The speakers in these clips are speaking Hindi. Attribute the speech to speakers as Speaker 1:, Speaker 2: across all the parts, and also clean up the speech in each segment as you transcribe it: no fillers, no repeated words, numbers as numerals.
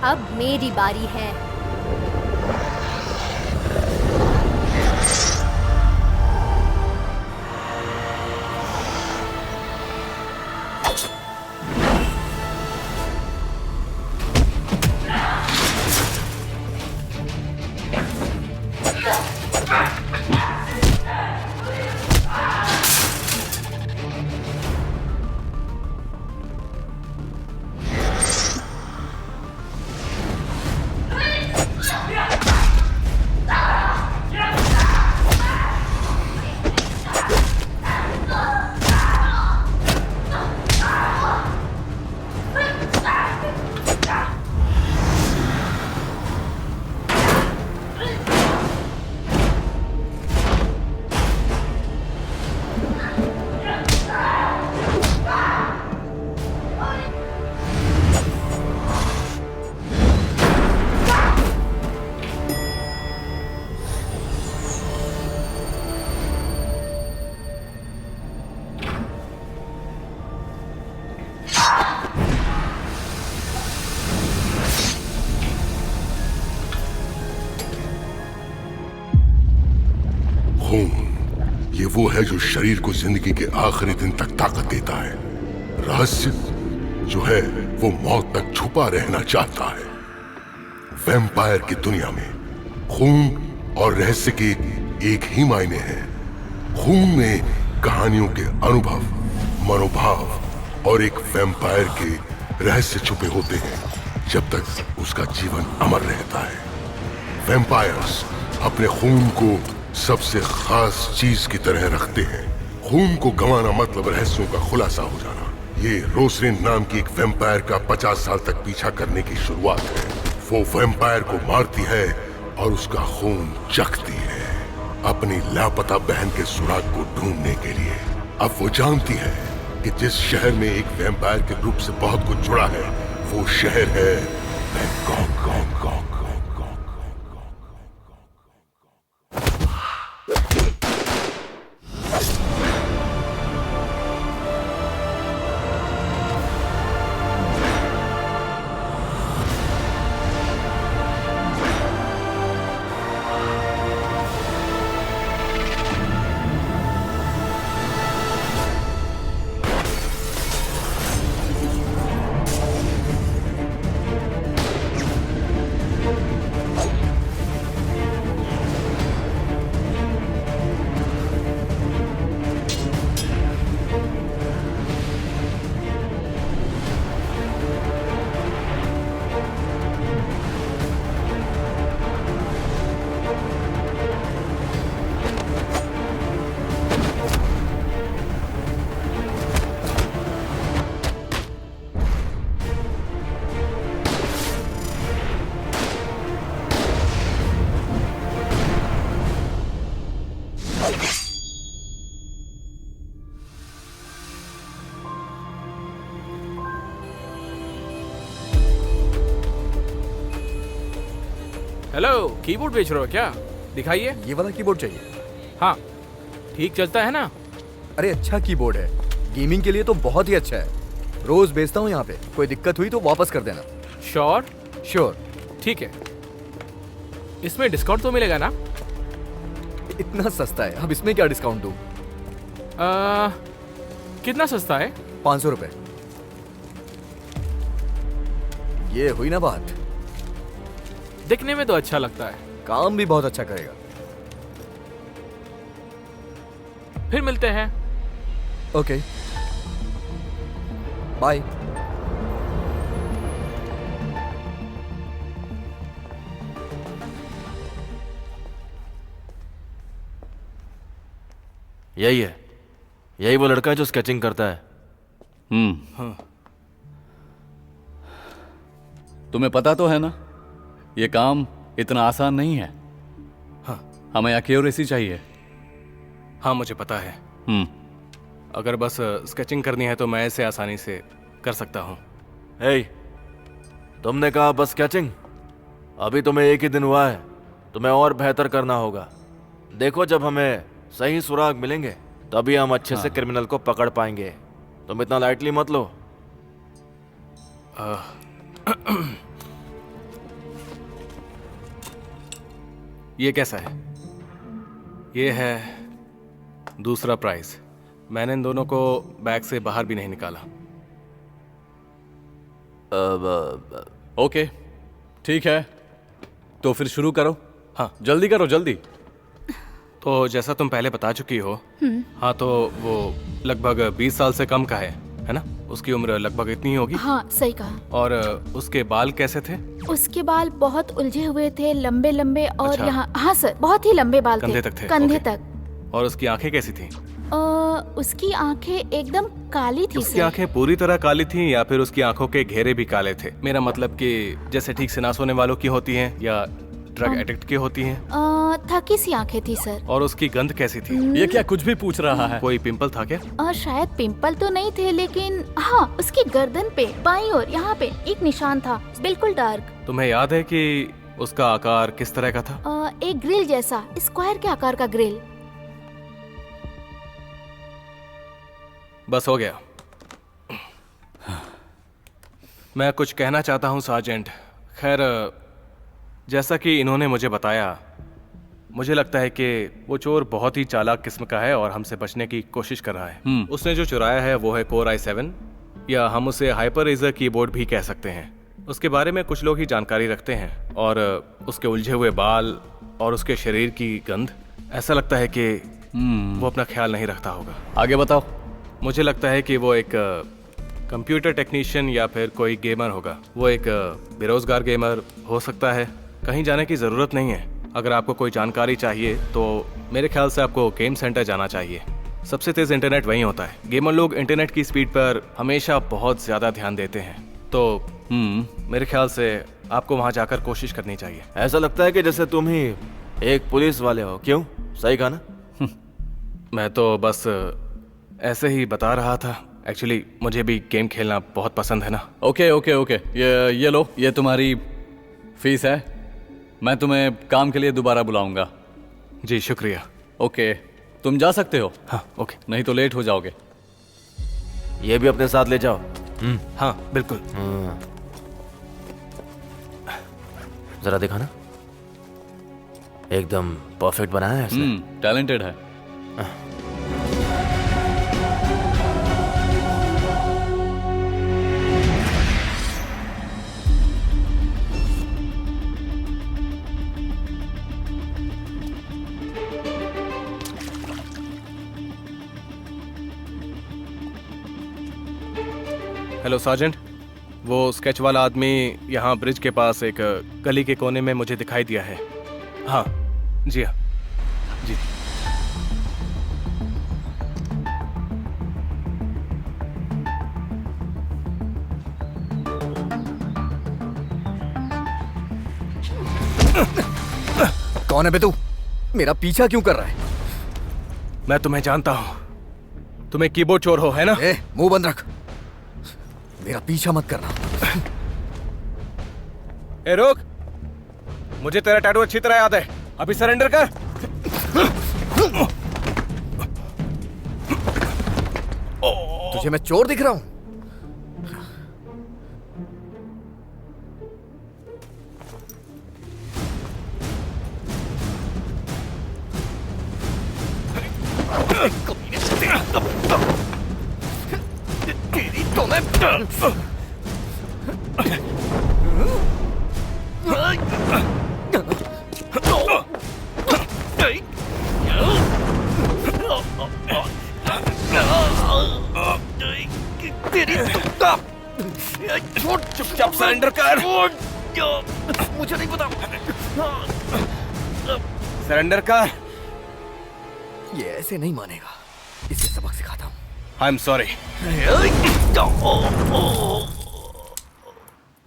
Speaker 1: अब मेरी बारी है।
Speaker 2: खून, ये वो है जो शरीर को जिंदगी के आखिरी दिन तक ताकत देता है। रहस्य जो है वो मौत तक छुपा रहना चाहता है। वैम्पायर की दुनिया में खून और रहस्य के एक ही मायने हैं। खून में कहानियों के अनुभव, मनोभाव और एक वैम्पायर के रहस्य छुपे होते हैं जब तक उसका जीवन अमर रहता है। वैम्पायर्स अपने खून को सबसे खास चीज की तरह रखते हैं। खून को गंवाना मतलब रहस्यों का खुलासा हो जाना। ये रोसरिन नाम की एक वैम्पायर का 50 साल तक पीछा करने की शुरुआत है। वो वैम्पायर को मारती है और उसका खून चखती है अपनी लापता बहन के सुराग को ढूंढने के लिए। अब वो जानती है कि जिस शहर में एक वैम्पायर के ग्रुप से बहुत कुछ जुड़ा है वो शहर है बैंकॉक।
Speaker 3: हेलो, कीबोर्ड बेच रहे हो क्या? दिखाइए।
Speaker 4: ये वाला कीबोर्ड चाहिए?
Speaker 3: हाँ, ठीक चलता है ना?
Speaker 4: अरे अच्छा कीबोर्ड है, गेमिंग के लिए तो बहुत ही अच्छा है। रोज बेचता हूँ यहाँ पे, कोई दिक्कत हुई तो वापस कर देना।
Speaker 3: श्योर?
Speaker 4: श्योर।
Speaker 3: ठीक है। इसमें डिस्काउंट तो मिलेगा ना?
Speaker 4: इतना सस्ता है, अब इसमें क्या डिस्काउंट दूँ?
Speaker 3: कितना सस्ता है?
Speaker 4: 500 रुपए। ये हुई ना बात।
Speaker 3: दिखने में तो अच्छा लगता है,
Speaker 4: काम भी बहुत अच्छा करेगा।
Speaker 3: फिर मिलते हैं।
Speaker 4: Okay, bye.
Speaker 5: यही है, यही वो लड़का है जो स्केचिंग करता है।
Speaker 6: हाँ। तुम्हें पता तो है ना, ये काम इतना आसान नहीं है।
Speaker 3: हाँ।
Speaker 6: हमें एक्यूरेसी चाहिए।
Speaker 3: हाँ, मुझे पता है। अगर बस स्केचिंग करनी है तो मैं इसे आसानी से कर सकता हूँ।
Speaker 5: हे, तुमने कहा बस स्केचिंग? अभी तुम्हें एक ही दिन हुआ है, तुम्हें और बेहतर करना होगा। देखो, जब हमें सही सुराग मिलेंगे तभी हम अच्छे से क्रिमिनल को पकड़ पाएंगे। तुम इतना लाइटली मत लो।
Speaker 3: ये कैसा है? ये है दूसरा प्राइज। मैंने इन दोनों को बैग से बाहर भी नहीं निकाला।
Speaker 6: ओके, ठीक है, तो फिर शुरू करो।
Speaker 3: हाँ।
Speaker 6: जल्दी करो, जल्दी।
Speaker 3: तो जैसा तुम पहले बता चुकी हो, हाँ, तो वो लगभग 20 साल से कम का है ना? उसकी उम्र लगभग इतनी ही होगी।
Speaker 1: हाँ, सही कहा।
Speaker 3: और उसके बाल कैसे थे?
Speaker 1: उसके बाल बहुत उलझे हुए थे, लंबे लंबे, और
Speaker 3: अच्छा।
Speaker 1: यहाँ, हाँ सर, बहुत ही लंबे बाल
Speaker 3: कंधे तक थे?
Speaker 1: कंधे
Speaker 3: ओके।
Speaker 1: तक।
Speaker 3: और उसकी आंखें कैसी थी?
Speaker 1: उसकी आंखें एकदम काली थी
Speaker 3: उसकी
Speaker 1: सर।
Speaker 3: आंखें पूरी तरह काली थी या फिर उसकी आंखों के घेरे भी काले थे? मेरा मतलब कि जैसे ठीक से ना सोने वालों की होती हैं या ड्रग एडिक्ट की होती हैं।
Speaker 1: थकी सी आंखें थी सर।
Speaker 3: और उसकी गंध कैसी थी?
Speaker 6: ये क्या कुछ भी पूछ रहा है?
Speaker 3: कोई पिंपल था क्या?
Speaker 1: शायद पिंपल तो नहीं थे, लेकिन हाँ, उसकी गर्दन पे बाईं ओर यहाँ पे एक निशान था, बिल्कुल डार्क।
Speaker 3: तुम्हें याद है कि उसका आकार किस तरह का था?
Speaker 1: एक ग्रिल जैसा, स्क्वायर के आकार का ग्रिल।
Speaker 3: बस हो गया। मैं कुछ कहना चाहता हूँ सार्जेंट। खैर, जैसा कि इन्होंने मुझे बताया, मुझे लगता है कि वो चोर बहुत ही चालाक किस्म का है और हमसे बचने की कोशिश कर रहा है। उसने जो चुराया है वो है कोर i7, या हम उसे हाइपररेजर कीबोर्ड भी कह सकते हैं। उसके बारे में कुछ लोग ही जानकारी रखते हैं, और उसके उलझे हुए बाल और उसके शरीर की गंध, ऐसा लगता है कि वो अपना ख्याल नहीं रखता होगा।
Speaker 6: आगे बताओ।
Speaker 3: मुझे लगता है कि वो एक कंप्यूटर टेक्नीशियन या फिर कोई गेमर होगा। वो एक बेरोजगार गेमर हो सकता है। कहीं जाने की ज़रूरत नहीं है। अगर आपको कोई जानकारी चाहिए तो मेरे ख्याल से आपको गेम सेंटर जाना चाहिए। सबसे तेज़ इंटरनेट वहीं होता है। गेमर लोग इंटरनेट की स्पीड पर हमेशा बहुत ज़्यादा ध्यान देते हैं, तो मेरे ख्याल से आपको वहाँ जाकर कोशिश करनी चाहिए।
Speaker 5: ऐसा लगता है कि जैसे तुम ही एक पुलिस वाले हो। क्यों? सही कहा ना?
Speaker 3: मैं तो बस ऐसे ही बता रहा था। एक्चुअली मुझे भी गेम खेलना बहुत पसंद है ना।
Speaker 6: ओके ओके ओके, ये लो, ये तुम्हारी फीस है। मैं तुम्हें काम के लिए दोबारा बुलाऊंगा।
Speaker 3: जी शुक्रिया।
Speaker 6: ओके, तुम जा सकते हो।
Speaker 3: हाँ ओके।
Speaker 6: नहीं तो लेट हो जाओगे।
Speaker 5: ये भी अपने साथ ले जाओ।
Speaker 3: हाँ बिल्कुल।
Speaker 5: जरा दिखाना। एकदम परफेक्ट बनाया है इसने।
Speaker 6: टैलेंटेड है।
Speaker 3: हेलो सार्जेंट, वो स्केच वाला आदमी यहाँ ब्रिज के पास एक गली के कोने में मुझे दिखाई दिया है। हाँ जी, हाँ जी।
Speaker 4: कौन है बे तू? मेरा पीछा क्यों कर रहा है?
Speaker 3: मैं तुम्हें जानता हूँ। तुम्हें कीबोर्ड चोर हो, है ना?
Speaker 4: मुंह बंद रख। मेरा पीछा मत करना।
Speaker 3: ए रोक, मुझे तेरा टैटू अच्छी तरह याद है। अभी सरेंडर कर।
Speaker 4: तुझे मैं चोर दिख रहा हूं? तेरी तो मैं
Speaker 3: चुपचाप सरेंडर कर।
Speaker 4: मुझे नहीं पता।
Speaker 3: सरेंडर कर।
Speaker 4: ये ऐसे नहीं मानेगा। इसे सबक सिखाता हूँ।
Speaker 3: I am sorry.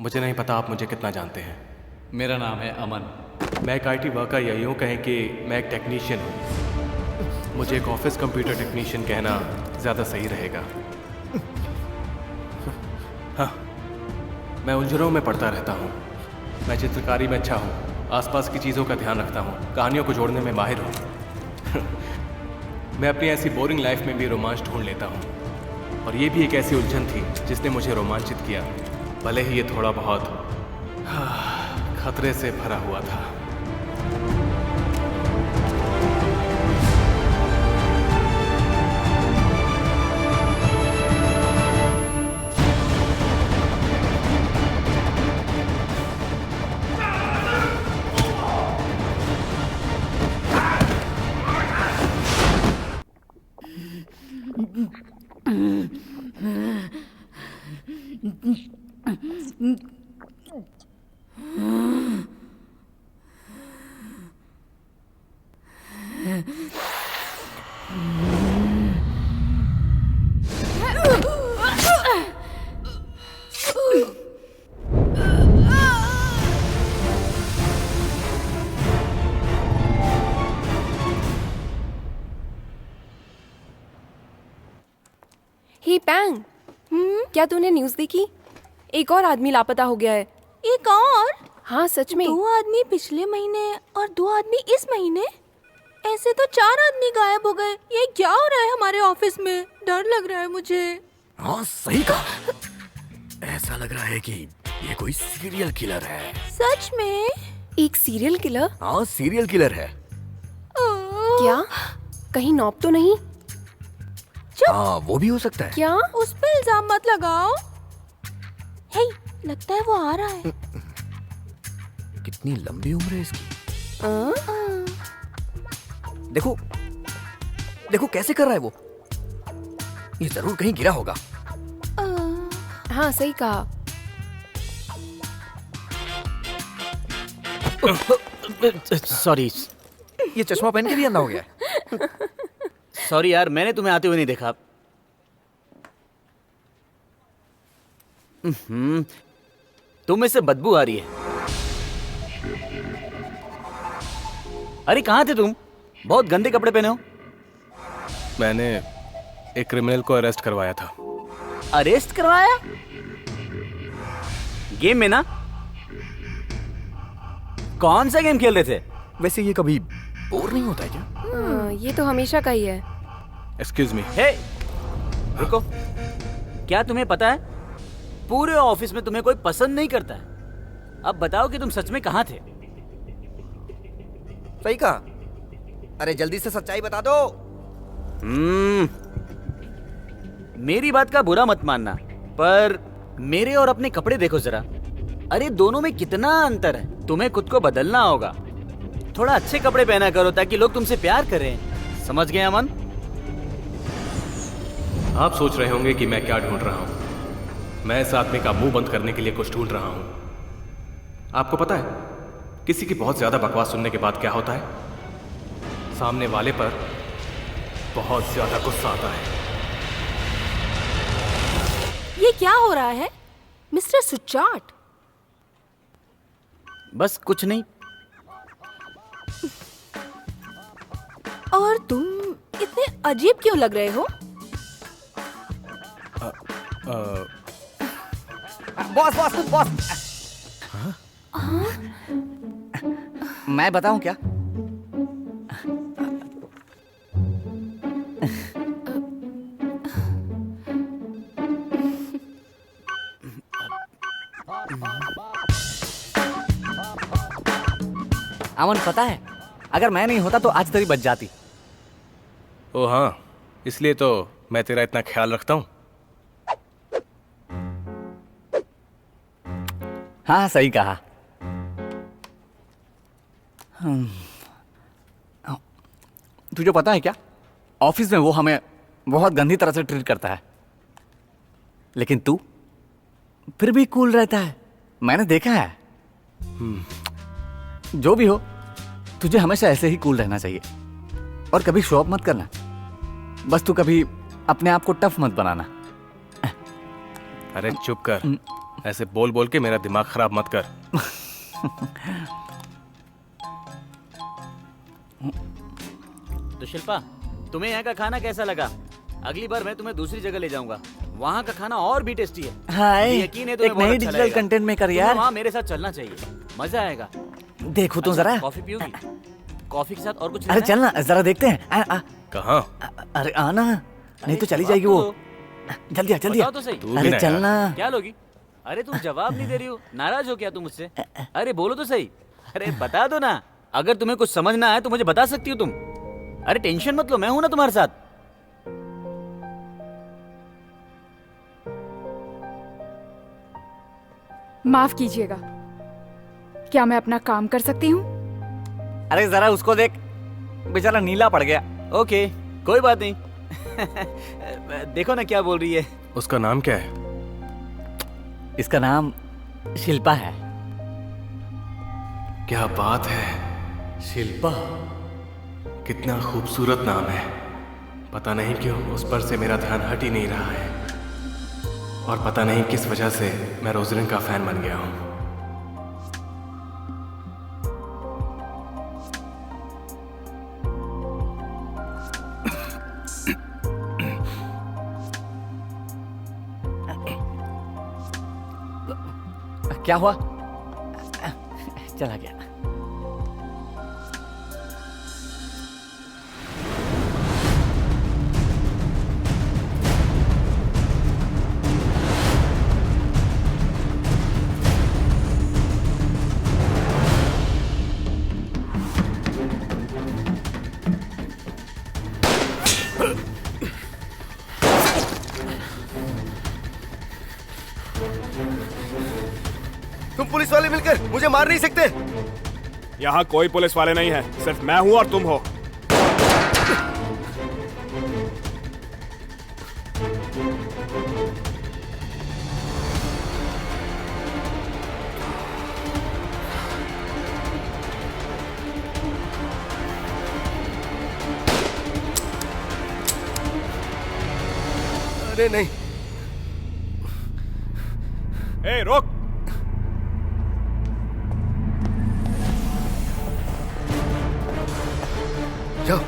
Speaker 3: मुझे नहीं पता आप मुझे कितना जानते हैं।
Speaker 6: मेरा नाम है अमन।
Speaker 3: मैं एक IT वर्कर, या यूँ कहें कि मैं एक टेक्नीशियन हूँ। मुझे एक ऑफिस कंप्यूटर टेक्नीशियन कहना ज़्यादा सही रहेगा। हाँ, मैं उलझनों में पढ़ता रहता हूँ। मैं चित्रकारी में अच्छा हूँ। आसपास की चीज़ों का ध्यान रखता हूँ। कहानियों को जोड़ने में माहिर हूँ। मैं अपनी ऐसी बोरिंग लाइफ में भी रोमांच ढूंढ लेता हूँ। और ये भी एक ऐसी उलझन थी जिसने मुझे रोमांचित किया, भले ही ये थोड़ा बहुत खतरे से भरा हुआ था।
Speaker 7: हे पैंग, क्या तूने न्यूज़ देखी? एक और आदमी लापता हो गया है।
Speaker 1: एक और?
Speaker 7: हाँ सच में।
Speaker 1: 2 आदमी पिछले महीने और 2 आदमी इस महीने? ऐसे तो 4 आदमी गायब हो गए। ये क्या हो रहा है हमारे ऑफिस में? डर लग रहा है मुझे।
Speaker 4: हाँ सही कहा। ऐसा लग रहा है कि ये कोई सीरियल किलर है।
Speaker 1: सच में?
Speaker 7: एक सीरियल किलर?
Speaker 4: हाँ सीरियल किलर है।
Speaker 7: क्या? कहीं नॉब तो नहीं?
Speaker 4: हाँ वो भी हो सकता है।
Speaker 7: क्या?
Speaker 1: उस पे इल्जाम मत लगाओ। हे, लगता है वो आ रहा है।
Speaker 4: कितनी लंबी उम्र है इसकी। देखो देखो कैसे कर रहा है वो। ये जरूर कहीं गिरा होगा।
Speaker 7: हाँ सही कहा।
Speaker 8: सॉरी
Speaker 4: ये चश्मा पहन के भी अंधा हो गया है।
Speaker 8: सॉरी यार, मैंने तुम्हें आते हुए नहीं देखा। तुम में से बदबू आ रही है। अरे कहाँ थे तुम? बहुत गंदे कपड़े पहने हो।
Speaker 3: मैंने एक क्रिमिनल को अरेस्ट करवाया था।
Speaker 8: अरेस्ट करवाया? गेम में ना? कौन सा गेम खेल रहे थे?
Speaker 4: वैसे ये कभी बोर नहीं होता है क्या?
Speaker 7: ये तो हमेशा का ही है।
Speaker 3: Excuse me.
Speaker 8: हे, रुको। क्या तुम्हें पता है पूरे ऑफिस में तुम्हें कोई पसंद नहीं करता है। अब बताओ कि तुम सच में कहाँ थे?
Speaker 4: सही कहा। अरे जल्दी से सच्चाई बता दो।
Speaker 8: मेरी बात का बुरा मत मानना, पर मेरे और अपने कपड़े देखो जरा। अरे दोनों में कितना अंतर है। तुम्हें खुद को बदलना होगा। थोड़ा अच्छे कपड़े पहना करो ताकि लोग तुमसे प्यार करें। समझ गए अमन?
Speaker 3: आप सोच रहे होंगे कि मैं क्या ढूंढ रहा हूं। मैं इस आदमी का मुंह बंद करने के लिए कुछ ढूंढ रहा हूं। आपको पता है किसी की बहुत ज्यादा बकवास सुनने के बाद क्या होता है? सामने वाले पर बहुत ज्यादा गुस्सा आता है।
Speaker 1: ये क्या हो रहा है मिस्टर सुचाट?
Speaker 8: बस कुछ नहीं।
Speaker 1: और तुम इतने अजीब क्यों लग रहे हो?
Speaker 6: Boss boss boss. मैं बताऊं क्या? अमन पता है, अगर मैं नहीं होता तो आज तेरी बच जाती।
Speaker 3: ओ हाँ, इसलिए तो मैं तेरा इतना ख्याल रखता हूँ।
Speaker 6: हाँ सही कहा। तुझे पता है क्या, ऑफिस में वो हमें बहुत गंदी तरह से ट्रीट करता है, लेकिन तू फिर भी कूल रहता है। मैंने देखा है। जो भी हो, तुझे हमेशा ऐसे ही कूल रहना चाहिए और कभी शो ऑफ मत करना। बस तू कभी अपने आप को टफ मत बनाना।
Speaker 3: अरे चुप कर। ऐसे बोल बोल के मेरा दिमाग खराब मत कर।
Speaker 8: तो शिल्पा, तुम्हें यहाँ का खाना कैसा लगा? अगली बार मैं तुम्हें दूसरी जगह ले जाऊंगा। वहाँ का खाना और भी टेस्टी है।
Speaker 6: हाय,
Speaker 8: मुझे यकीन है तुम्हें
Speaker 6: एक
Speaker 8: बहुत
Speaker 6: नई
Speaker 8: अच्छा
Speaker 6: डिजिटल
Speaker 8: लगेगा।
Speaker 6: कंटेंट मेकर
Speaker 8: तुम्हें
Speaker 6: यार।
Speaker 8: वहाँ मेरे साथ चलना चाहिए, मजा आएगा।
Speaker 6: देखो तो जरा।
Speaker 8: कॉफी पियोगी? कॉफी के साथ और कुछ
Speaker 6: अरे
Speaker 8: लेना है?
Speaker 6: चलना, जरा देखते हैं।
Speaker 3: कहाँ?
Speaker 6: अरे आना, नहीं तो चली
Speaker 8: जवाब
Speaker 6: जाएगी
Speaker 8: तो
Speaker 6: वो।
Speaker 8: दो।
Speaker 6: जल्दी आ जल्दी आ।
Speaker 8: बताओ तो सही।
Speaker 3: तू भी
Speaker 6: अरे
Speaker 3: ना
Speaker 6: चलना।
Speaker 8: क्या लोगी? अरे तुम जवाब नहीं दे रही हो, नाराज हो क्या तुम मुझसे? अरे बोलो तो सही। अरे बता दो ना। अगर तुम्हें कुछ समझना है तो मुझे बता सकती हो तुम। अरे टेंशन मत लो, मैं हूं ना तुम्हारे साथ।
Speaker 9: माफ कीजिएगा, क्या मैं अपना काम कर सकती हूँ?
Speaker 6: अरे जरा उसको देख, बेचारा नीला पड़ गया।
Speaker 8: ओके, कोई बात नहीं। देखो ना क्या बोल रही है।
Speaker 3: उसका नाम क्या है?
Speaker 6: इसका नाम शिल्पा है।
Speaker 3: क्या बात है,
Speaker 6: शिल्पा?
Speaker 3: कितना खूबसूरत नाम है। पता नहीं क्यों उस पर से मेरा ध्यान हट ही नहीं रहा है, और पता नहीं किस वजह से मैं रोजलिन का फैन बन गया हूँ।
Speaker 6: क्या हुआ? चला गया।
Speaker 4: तुम पुलिस वाले मिलकर मुझे मार नहीं सकते।
Speaker 10: यहाँ कोई पुलिस वाले नहीं है, सिर्फ मैं हूँ और तुम हो।
Speaker 4: अरे नहीं।
Speaker 10: ए, रोक।
Speaker 4: जाओ।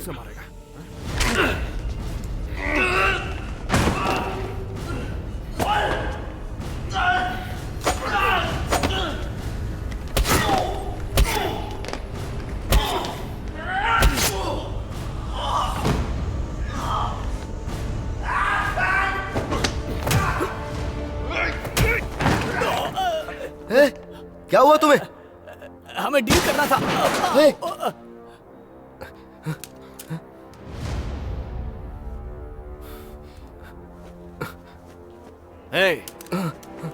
Speaker 10: से मारेगा।
Speaker 4: क्या हुआ तुम्हें?
Speaker 6: हमें डील करना था।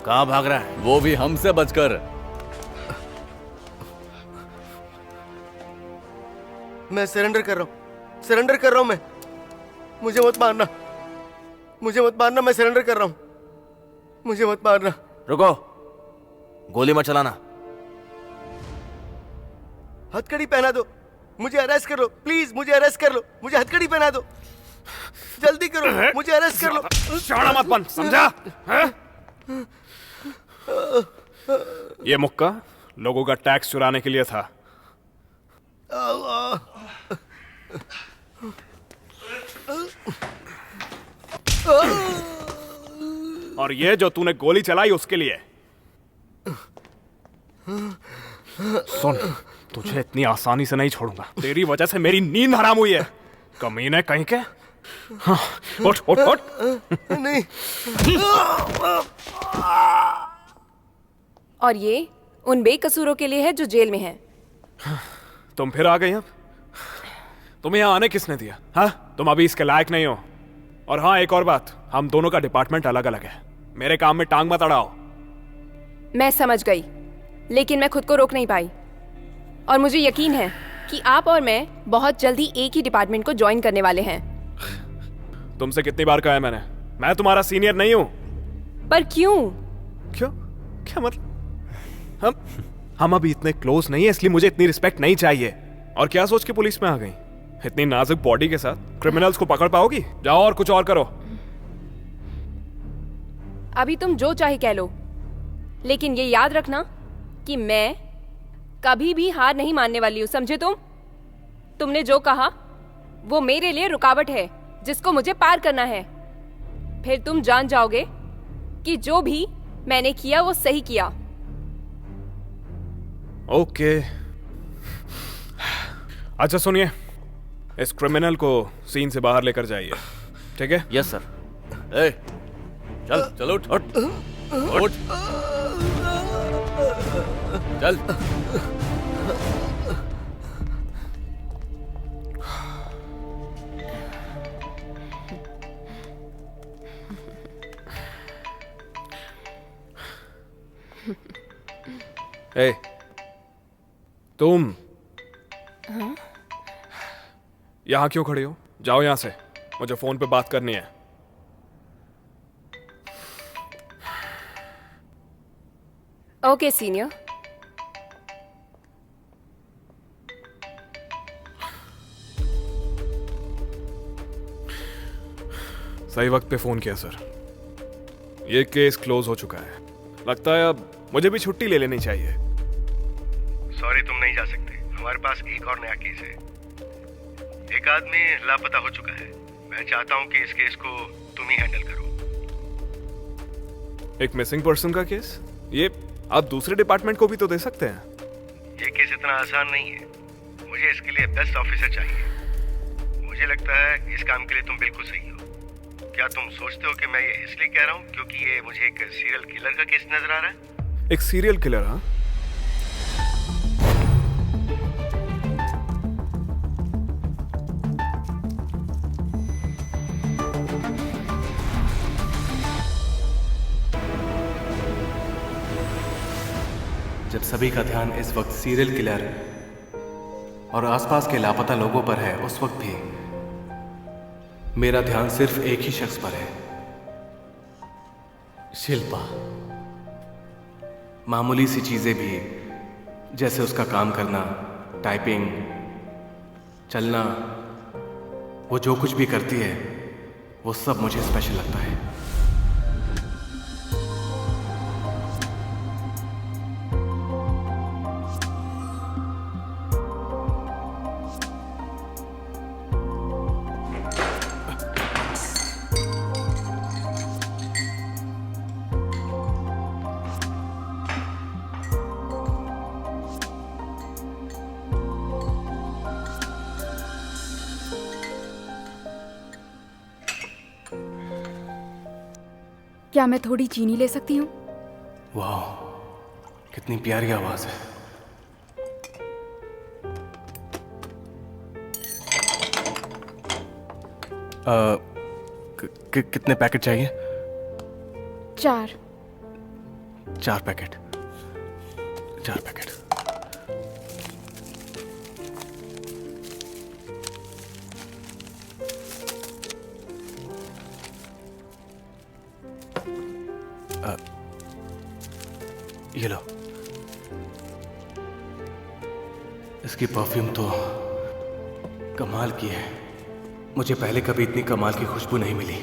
Speaker 5: कहाँ भाग रहा है?
Speaker 6: वो भी हमसे बचकर।
Speaker 4: मैं सरेंडर कर रहा हूँ, सरेंडर कर रहा हूँ मैं। मुझे मत मारना, मुझे मत मारना, मैं सरेंडर कर रहा हूँ, मुझे मत मारना।
Speaker 5: रुको, गोली मत चलाना।
Speaker 4: हथकड़ी पहना दो, मुझे अरेस्ट कर लो प्लीज, मुझे अरेस्ट कर लो, मुझे हथकड़ी पहना दो, जल्दी करो, मुझे अरेस्ट कर लो।
Speaker 10: शाना मत बन, समझा? ये मुक्का लोगों का टैक्स चुराने के लिए था। और ये जो तूने गोली चलाई उसके लिए। सुन, तुझे इतनी आसानी से नहीं छोड़ूंगा। तेरी वजह से मेरी नींद हराम हुई है, कमीने कहीं के। हाँ, उठ उठ उठ।
Speaker 4: नहीं।
Speaker 7: और ये उन बेकसूरों के लिए है जो जेल में हैं।
Speaker 10: तुम फिर आ गई अब। तुम्हें यहाँ आने किसने दिया? हाँ, तुम अभी इसके लायक नहीं हो। और हाँ, एक और बात, हम दोनों का डिपार्टमेंट अलग अलग है। मेरे काम में टांग मत अड़ाओ।
Speaker 7: मैं समझ गई, लेकिन मैं खुद को रोक नहीं पाई। और मुझे यकीन है कि आप और मैं बहुत जल्दी एक ही डिपार्टमेंट को ज्वाइन करने वाले हैं।
Speaker 10: तुमसे कितनी बार कहा है मैंने, मैं तुम्हारा सीनियर नहीं हूँ।
Speaker 7: पर क्यों?
Speaker 10: क्यों? क्या मतलब? हम अभी इतने क्लोज नहीं है, इसलिए मुझे इतनी रिस्पेक्ट नहीं चाहिए। और क्या सोच के पुलिस में आ गई? इतनी नाजुक बॉडी के साथ क्रिमिनल्स को पकड़ पाओगी? जाओ और कुछ और करो।
Speaker 7: अभी तुम जो चाहे कह लो, लेकिन ये याद रखना कि मैं कभी भी हार नहीं मानने वाली हूँ, समझे तुम? तुमने जो कहा वो मेरे लिए रुकावट है जिसको मुझे पार करना है। फिर तुम जान जाओगे कि जो भी मैंने किया वो सही किया।
Speaker 10: ओके। अच्छा सुनिए, इस क्रिमिनल को सीन से बाहर लेकर जाइए, ठीक है?
Speaker 6: Yes sir. ए, चल चल उठ उठ उठ चल।
Speaker 10: ए, तुम यहाँ क्यों खड़ी हो? जाओ यहाँ से, मुझे फोन पे बात करनी है।
Speaker 7: Okay senior.
Speaker 10: सही वक्त पे फोन किया सर। ये केस क्लोज हो चुका है। लगता है अब मुझे भी छुट्टी ले लेनी चाहिए।
Speaker 4: सॉरी, तुम नहीं जा सकते। हमारे पास एक और नया केस है। एक आदमी लापता हो चुका है। मैं चाहता हूँ कि इस केस को तुम ही हैंडल करो।
Speaker 10: एक मिसिंग पर्सन का केस? ये आप दूसरे डिपार्टमेंट को भी तो दे सकते हैं।
Speaker 4: ये केस इतना आसान नहीं है। मुझे इसके लिए बेस्ट ऑफिसर चाहिए। मुझे लगता है इस काम के लिए तुम बिल्कुल सही हो। क्या तुम सोचते हो कि मैं ये इसलिए कह रहा हूँ क्योंकि ये मुझे एक सीरियल किलर का केस नजर आ रहा है?
Speaker 10: एक सीरियल किलर? हाँ,
Speaker 3: जब सभी का ध्यान इस वक्त सीरियल किलर और आसपास के लापता लोगों पर है, उस वक्त भी मेरा ध्यान सिर्फ एक ही शख्स पर है, शिल्पा। मामूली सी चीजें भी, जैसे उसका काम करना, टाइपिंग, चलना, वो जो कुछ भी करती है वो सब मुझे स्पेशल लगता है।
Speaker 9: क्या मैं थोड़ी चीनी ले सकती हूँ?
Speaker 3: वाह, कितनी प्यारी आवाज है। कितने पैकेट चाहिए?
Speaker 9: 4।
Speaker 3: 4 पैकेट। 4 पैकेट। ये लो। इसकी परफ्यूम तो कमाल की है। मुझे पहले कभी इतनी कमाल की खुशबू नहीं मिली।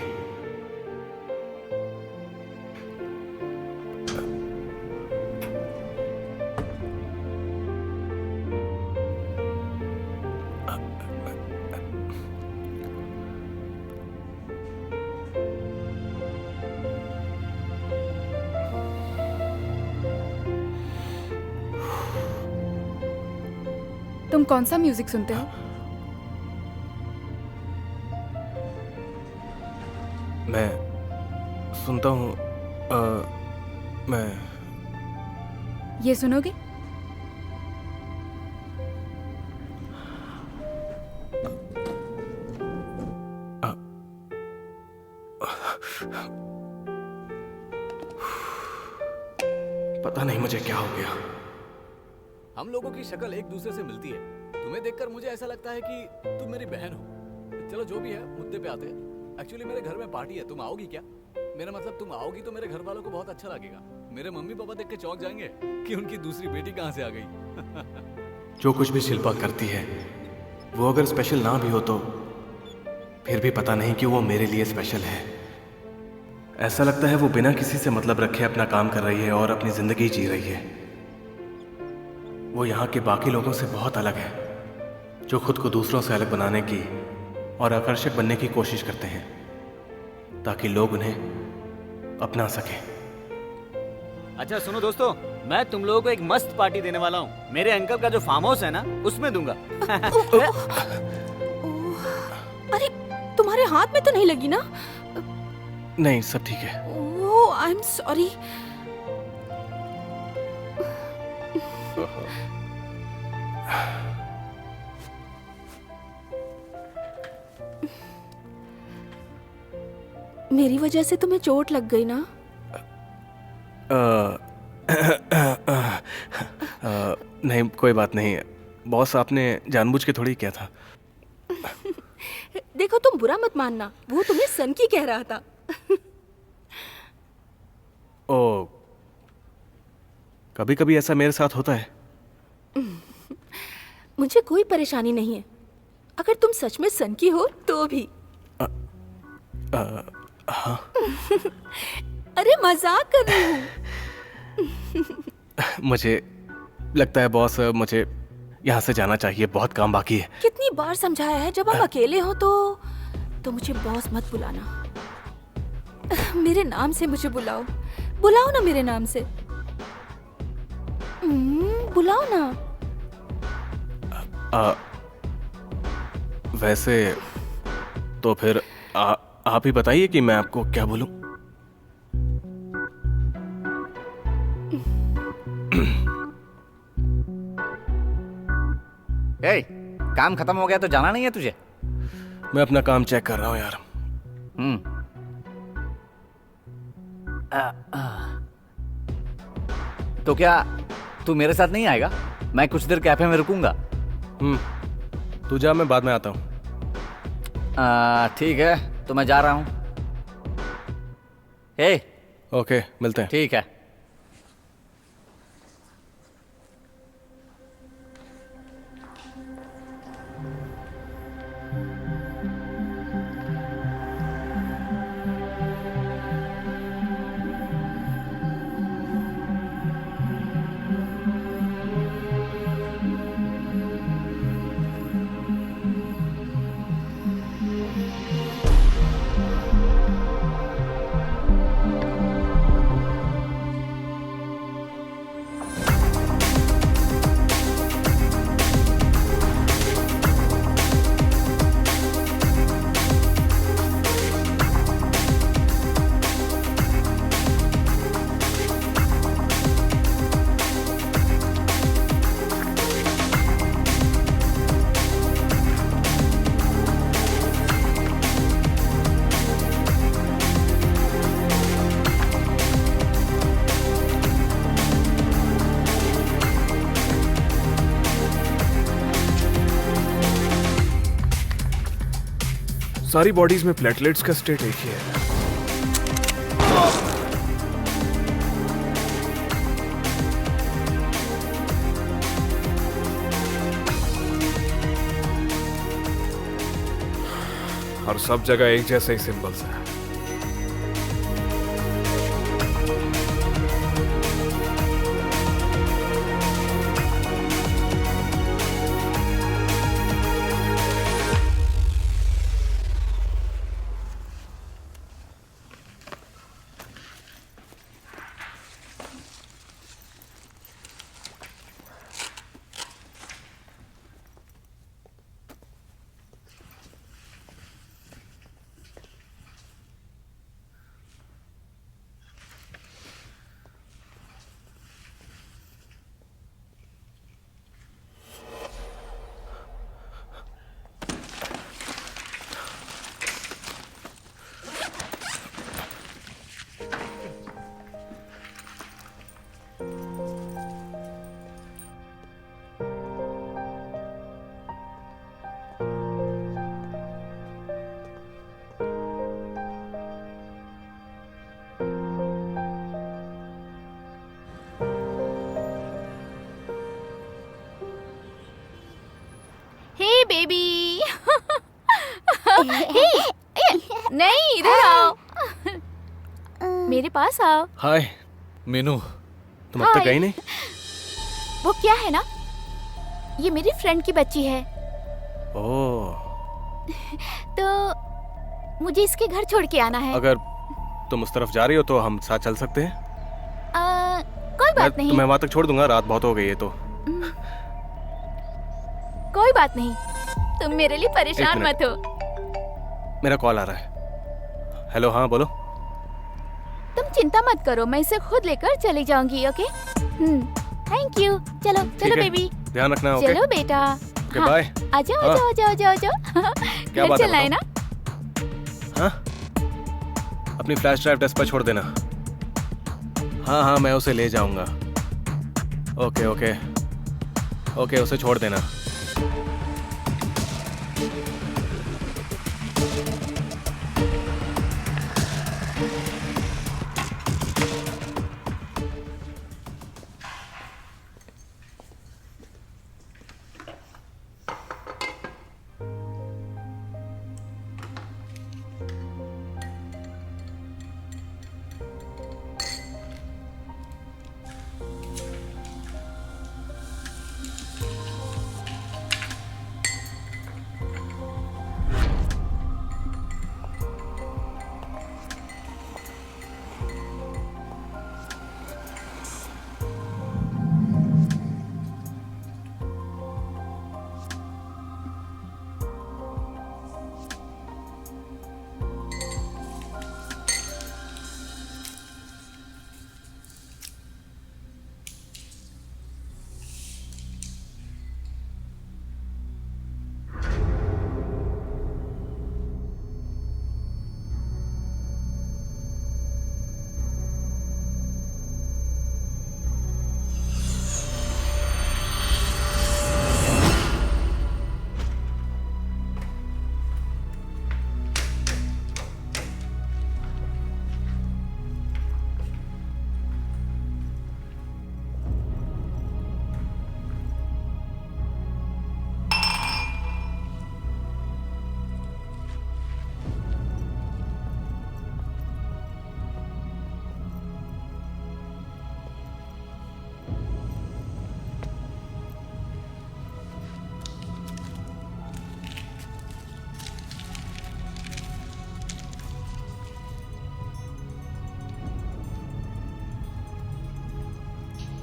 Speaker 9: तुम कौन सा म्यूजिक सुनते हो?
Speaker 3: मैं सुनता हूँ, मैं
Speaker 9: ये सुनोगे?
Speaker 3: पता नहीं मुझे क्या हो गया।
Speaker 6: हम लोगों की शक्ल एक दूसरे से मिलती है। तुम्हें देखकर मुझे ऐसा लगता है कि तुम मेरी बहन हो। चलो जो भी है, मुद्दे पे आते हैं। एक्चुअली मेरे घर में पार्टी है, तुम आओगी क्या? मेरा मतलब तुम आओगी तो मेरे घर वालों को बहुत अच्छा लगेगा। मेरे मम्मी पापा देख के चौंक जाएंगे कि उनकी दूसरी बेटी कहाँ से आ गई।
Speaker 3: जो कुछ भी शिल्पा करती है वो अगर स्पेशल ना भी हो तो फिर भी पता नहीं कि वो मेरे लिए स्पेशल है। ऐसा लगता है वो बिना किसी से मतलब रखे अपना काम कर रही है और अपनी जिंदगी जी रही है। वो यहाँ के बाकी लोगों से बहुत अलग है, जो खुद को दूसरों से अलग बनाने की और आकर्षक बनने की कोशिश करते हैं ताकि लोग उन्हें अपना सकें।
Speaker 8: अच्छा सुनो दोस्तों, मैं तुम लोगों को एक मस्त पार्टी देने वाला हूँ। मेरे अंकल का जो फार्म हाउस है ना, उसमें दूंगा।
Speaker 1: अरे तुम्हारे हाथ में तो नहीं लगी ना?
Speaker 3: नहीं, सब ठीक है।
Speaker 1: ओह आई एम सॉरी। मेरी वजह से तुम्हें चोट लग गई ना?
Speaker 3: नहीं, कोई बात नहीं बॉस, आपने जानबूझ के थोड़ी किया था।
Speaker 1: देखो तुम बुरा मत मानना, वो तुम्हें सन की कह रहा था।
Speaker 3: ओ, कभी कभी ऐसा मेरे साथ होता है।
Speaker 1: मुझे कोई परेशानी नहीं है, अगर तुम सच में सन की हो तो भी।
Speaker 3: हाँ।
Speaker 1: अरे मजाक कर रही हूँ।
Speaker 3: मुझे लगता है बॉस, मुझे यहाँ से जाना चाहिए, बहुत काम बाकी है।
Speaker 1: कितनी बार समझाया है, जब हम अकेले हो तो मुझे बॉस मत बुलाना। मेरे नाम से मुझे बुलाओ, बुलाओ ना मेरे नाम से। बुलाओ ना।
Speaker 3: वैसे तो फिर आप ही बताइए कि मैं आपको क्या बोलूं।
Speaker 6: ए, काम खत्म हो गया तो जाना नहीं है तुझे?
Speaker 3: मैं अपना काम चेक कर रहा हूं यार।
Speaker 6: तो क्या तू मेरे साथ नहीं आएगा? मैं कुछ देर कैफे में रुकूंगा।
Speaker 3: तू जा, मैं बाद में आता हूँ।
Speaker 6: ठीक है, तो मैं जा रहा हूँ।
Speaker 3: ओके, मिलते हैं।
Speaker 6: ठीक है।
Speaker 10: सारी बॉडीज में प्लेटलेट्स का स्टेट एक ही है। और सब जगह एक जैसे ही सिंबल्स हैं।
Speaker 1: बेबी। नहीं, इधर आओ, मेरे पास आओ।
Speaker 3: हाय
Speaker 6: मीनू,
Speaker 3: तुम अब तक
Speaker 1: हाय।
Speaker 3: गई नहीं?
Speaker 1: वो क्या है ना, ये मेरी फ्रेंड की बच्ची है,
Speaker 3: ओह,
Speaker 1: तो मुझे इसके घर छोड़ के आना है।
Speaker 3: अगर तुम उस तरफ जा रही हो तो हम साथ चल सकते हैं।
Speaker 1: कोई
Speaker 3: मैं
Speaker 1: बात नहीं,
Speaker 3: तुम्हें वहां तक छोड़ दूंगा, रात बहुत हो गई है तो।
Speaker 1: कोई बात नहीं, तुम मेरे लिए
Speaker 3: एक
Speaker 1: परेशान
Speaker 3: मिनट।
Speaker 1: मत हो।
Speaker 3: मेरा कॉल आ रहा है। हेलो, हाँ बोलो।
Speaker 1: तुम चिंता मत करो, मैं इसे खुद लेकर चली जाऊंगी। Okay, thank you. चलो
Speaker 3: ठीक
Speaker 1: चलो
Speaker 3: है,
Speaker 1: बेबी,
Speaker 3: ध्यान रखना। ओके,
Speaker 1: चलो बेटा।
Speaker 3: Okay, bye.
Speaker 1: आ जाओ
Speaker 3: हाँ।
Speaker 1: आ जाओ आ जाओ आ जाओ आ जाओ।
Speaker 3: क्या
Speaker 1: घर
Speaker 3: बात है,
Speaker 1: चलना है ना?
Speaker 3: हाँ, अपनी फ्लैश ड्राइव डेस्क पर छोड़ देना। हाँ हाँ, मैं उसे ले जाऊंगा। ओके ओके ओके, उसे छोड़ देना।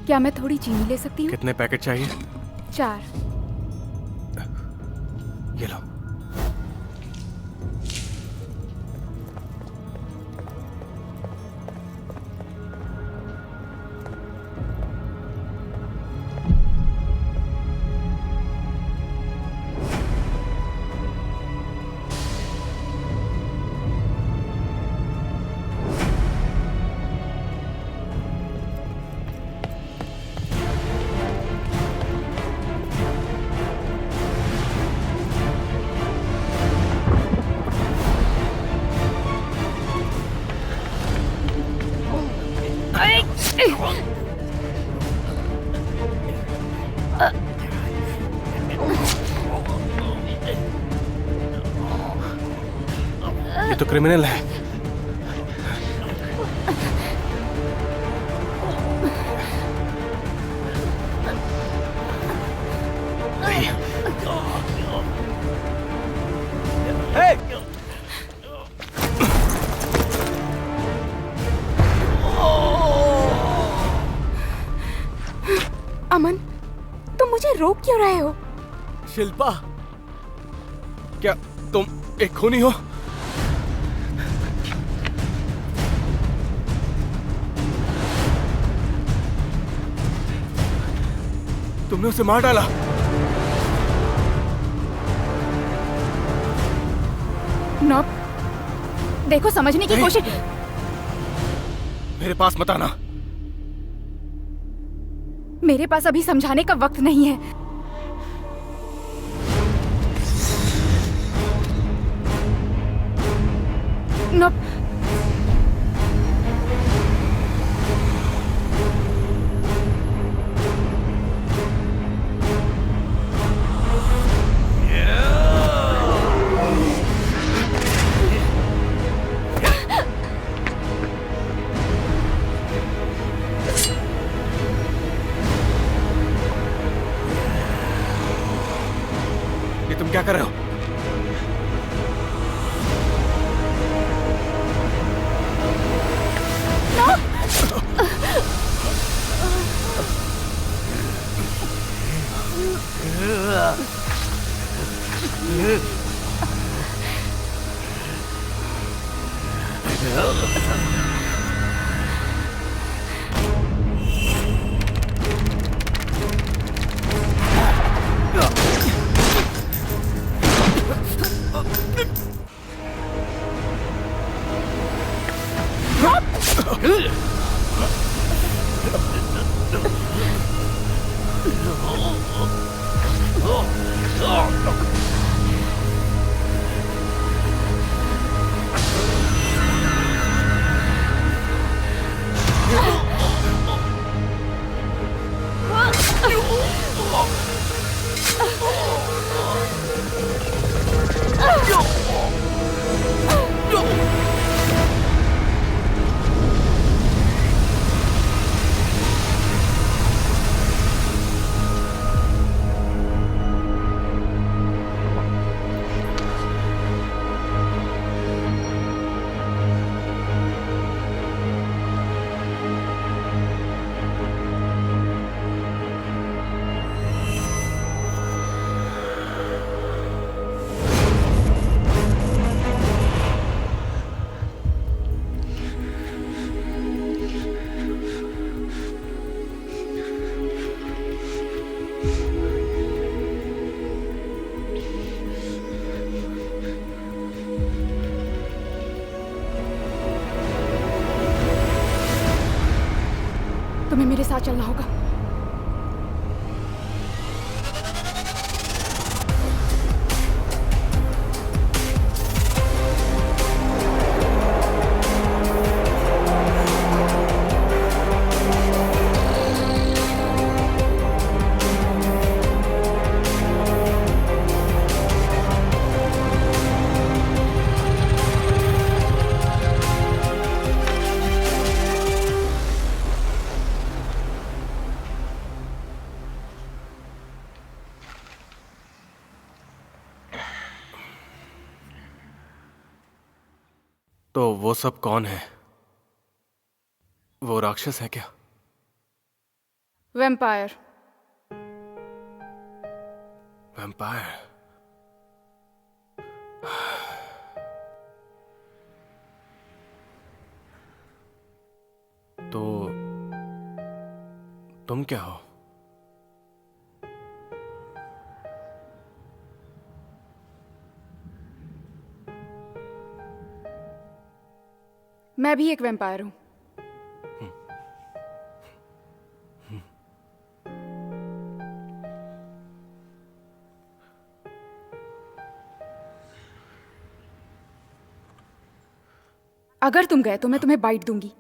Speaker 9: क्या मैं थोड़ी चीनी ले सकती हूँ?
Speaker 3: कितने पैकेट चाहिए?
Speaker 9: 4।
Speaker 3: ये लो। ये तो क्रिमिनल है।
Speaker 9: अमन, तुम मुझे रोक क्यों रहे हो?
Speaker 6: शिल्पा,
Speaker 3: क्या तुम एक खूनी हो? तुमने उसे मार डाला।
Speaker 9: नॉब, देखो समझने की कोशिश।
Speaker 3: मेरे पास मत आना।
Speaker 9: मेरे पास अभी समझाने का वक्त नहीं है। नॉब, तुम्हें मेरे साथ चलना होगा।
Speaker 3: तो वो सब कौन है? वो राक्षस है क्या?
Speaker 9: वैम्पायर।
Speaker 3: वैम्पायर? तो तुम क्या हो?
Speaker 9: मैं भी एक वैम्पायर हूं। अगर तुम गए तो मैं तुम्हें बाइट दूंगी।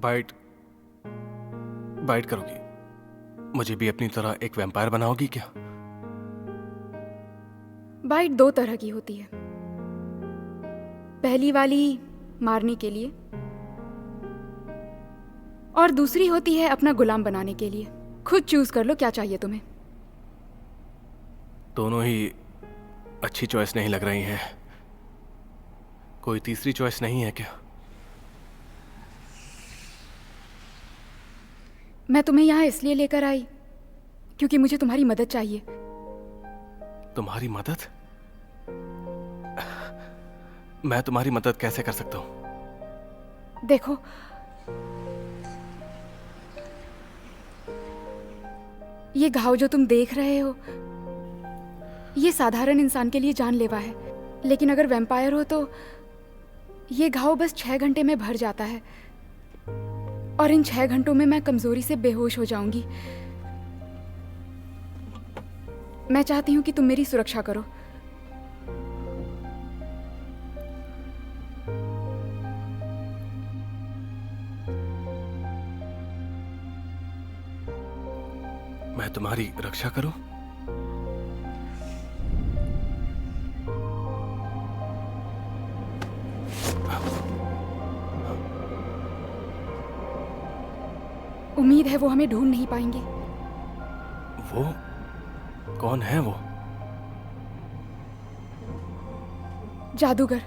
Speaker 3: बाइट बाइट करोगी? मुझे भी अपनी तरह एक वैम्पायर बनाओगी क्या?
Speaker 9: बाइट दो तरह की होती है। पहली वाली मारने के लिए और दूसरी होती है अपना गुलाम बनाने के लिए। खुद चूज कर लो क्या चाहिए तुम्हें।
Speaker 3: दोनों ही अच्छी चॉइस नहीं लग रही हैं। कोई तीसरी चॉइस नहीं है क्या?
Speaker 9: मैं तुम्हें यहाँ इसलिए लेकर आई क्योंकि मुझे तुम्हारी मदद चाहिए।
Speaker 3: तुम्हारी मदद? मैं तुम्हारी मदद कैसे कर सकता हूं?
Speaker 9: देखो, ये घाव जो तुम देख रहे हो ये साधारण इंसान के लिए जानलेवा है, लेकिन अगर वैम्पायर हो तो ये घाव बस 6 घंटे में भर जाता है और इन 6 घंटों में मैं कमजोरी से बेहोश हो जाऊंगी। मैं चाहती हूं कि तुम मेरी सुरक्षा करो।
Speaker 3: मैं तुम्हारी रक्षा करूं?
Speaker 9: उम्मीद है वो हमें ढूंढ नहीं पाएंगे।
Speaker 3: वो कौन है? वो
Speaker 9: जादूगर।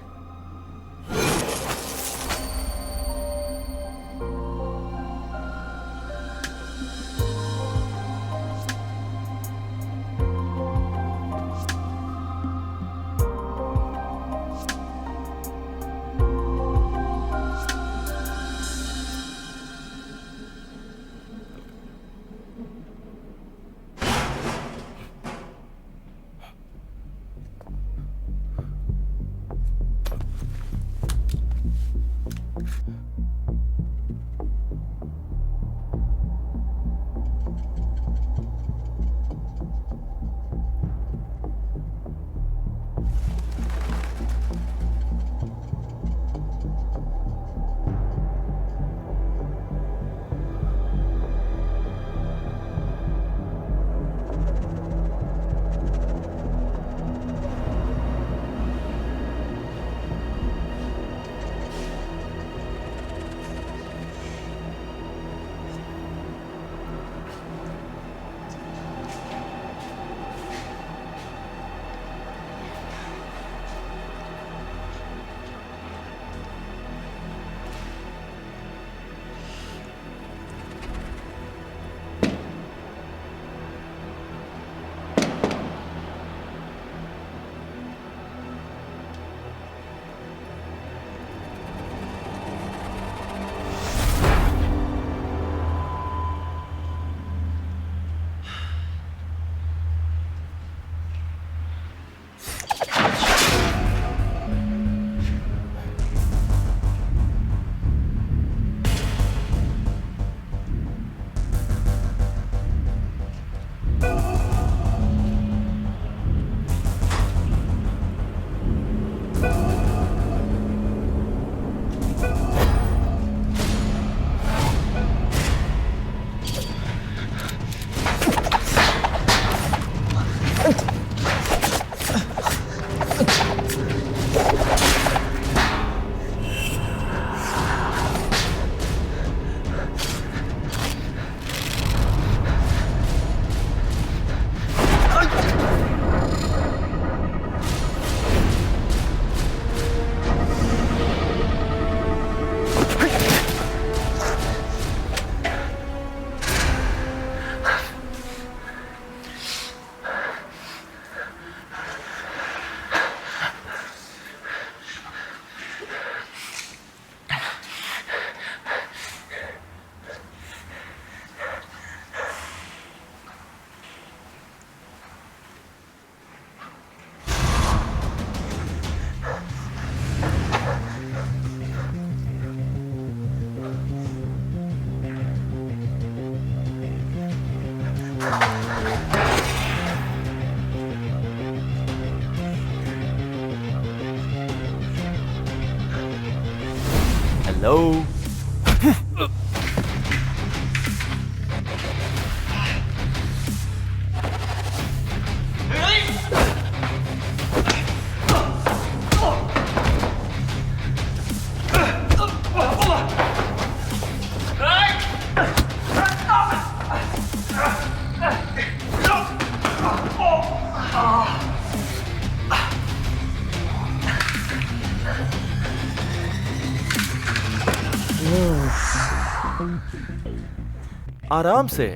Speaker 5: आराम से।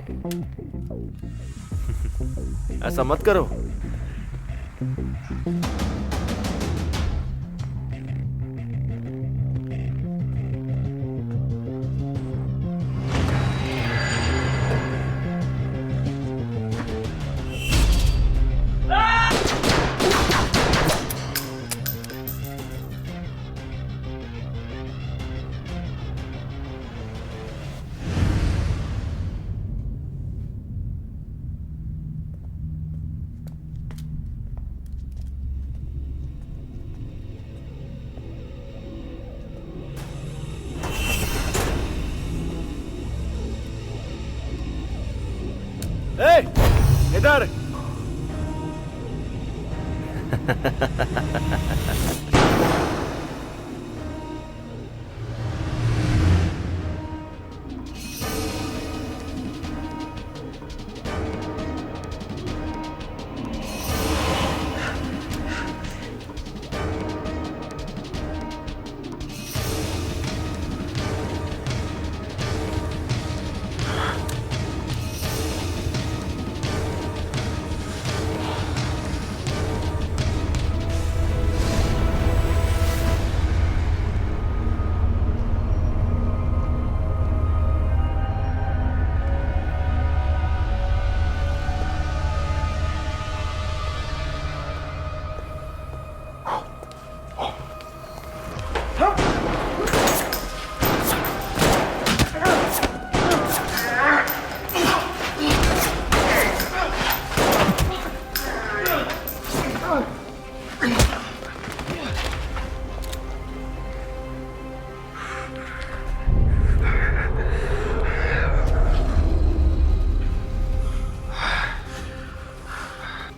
Speaker 5: ऐसा मत करो। इधर।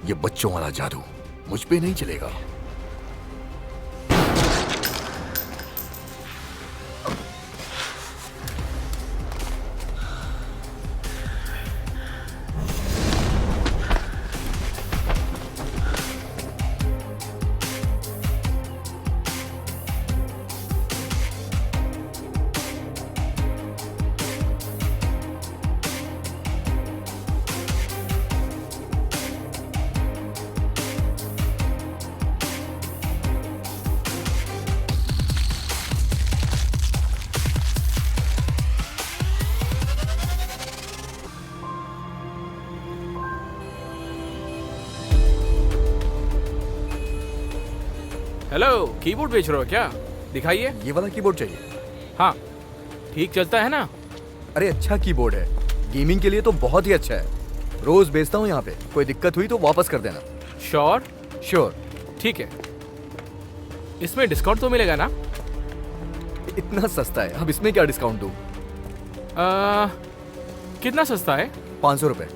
Speaker 11: ये बच्चों वाला जादू मुझ पे नहीं चलेगा।
Speaker 10: हेलो, कीबोर्ड बेच रहे हो क्या? दिखाइए।
Speaker 11: ये वाला कीबोर्ड चाहिए?
Speaker 10: हाँ, ठीक चलता है ना?
Speaker 11: अरे अच्छा कीबोर्ड है, गेमिंग के लिए तो बहुत ही अच्छा है। रोज बेचता हूँ यहाँ पे, कोई दिक्कत हुई तो वापस कर देना।
Speaker 10: श्योर?
Speaker 11: श्योर।
Speaker 10: ठीक है। इसमें डिस्काउंट तो मिलेगा ना?
Speaker 11: इतना सस्ता है, अब इसमें क्या डिस्काउंट दूँ?
Speaker 10: कितना सस्ता है?
Speaker 11: 500 रुपए।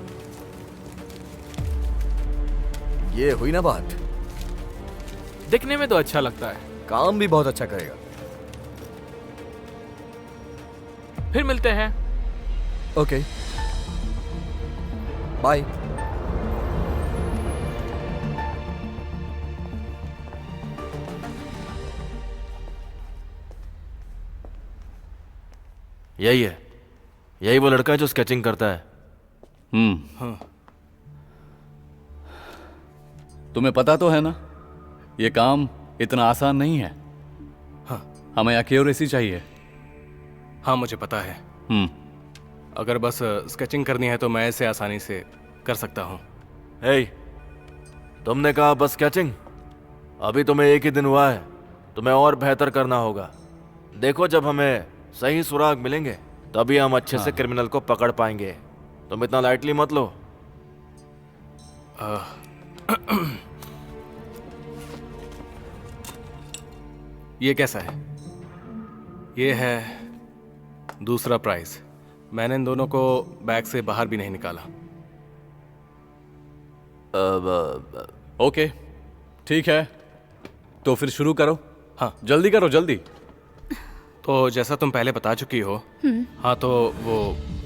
Speaker 11: ये हुई ना बात।
Speaker 10: दिखने में तो अच्छा लगता है,
Speaker 11: काम भी बहुत अच्छा करेगा।
Speaker 10: फिर मिलते हैं।
Speaker 11: Okay, bye.
Speaker 5: यही है, यही वो लड़का है जो स्केचिंग करता है।
Speaker 6: हाँ। तुम्हें पता तो है ना, ये काम इतना आसान नहीं है।
Speaker 3: हाँ।
Speaker 6: हमें एक्यूरेसी चाहिए।
Speaker 3: हाँ, मुझे पता है। अगर बस स्केचिंग करनी है तो मैं इसे आसानी से कर सकता हूँ।
Speaker 5: हे, तुमने कहा बस स्केचिंग? अभी तुम्हें एक ही दिन हुआ है, तुम्हें और बेहतर करना होगा। देखो, जब हमें सही सुराग मिलेंगे तभी हम अच्छे से क्रिमिनल को पकड़ पाएंगे। तुम इतना लाइटली मत लो।
Speaker 3: ये कैसा है? ये है दूसरा प्राइज। मैंने इन दोनों को बैग से बाहर भी नहीं निकाला।
Speaker 6: ओके, ठीक है, तो फिर शुरू करो।
Speaker 3: हाँ,
Speaker 6: जल्दी करो, जल्दी।
Speaker 3: तो जैसा तुम पहले बता चुकी हो, हाँ, तो वो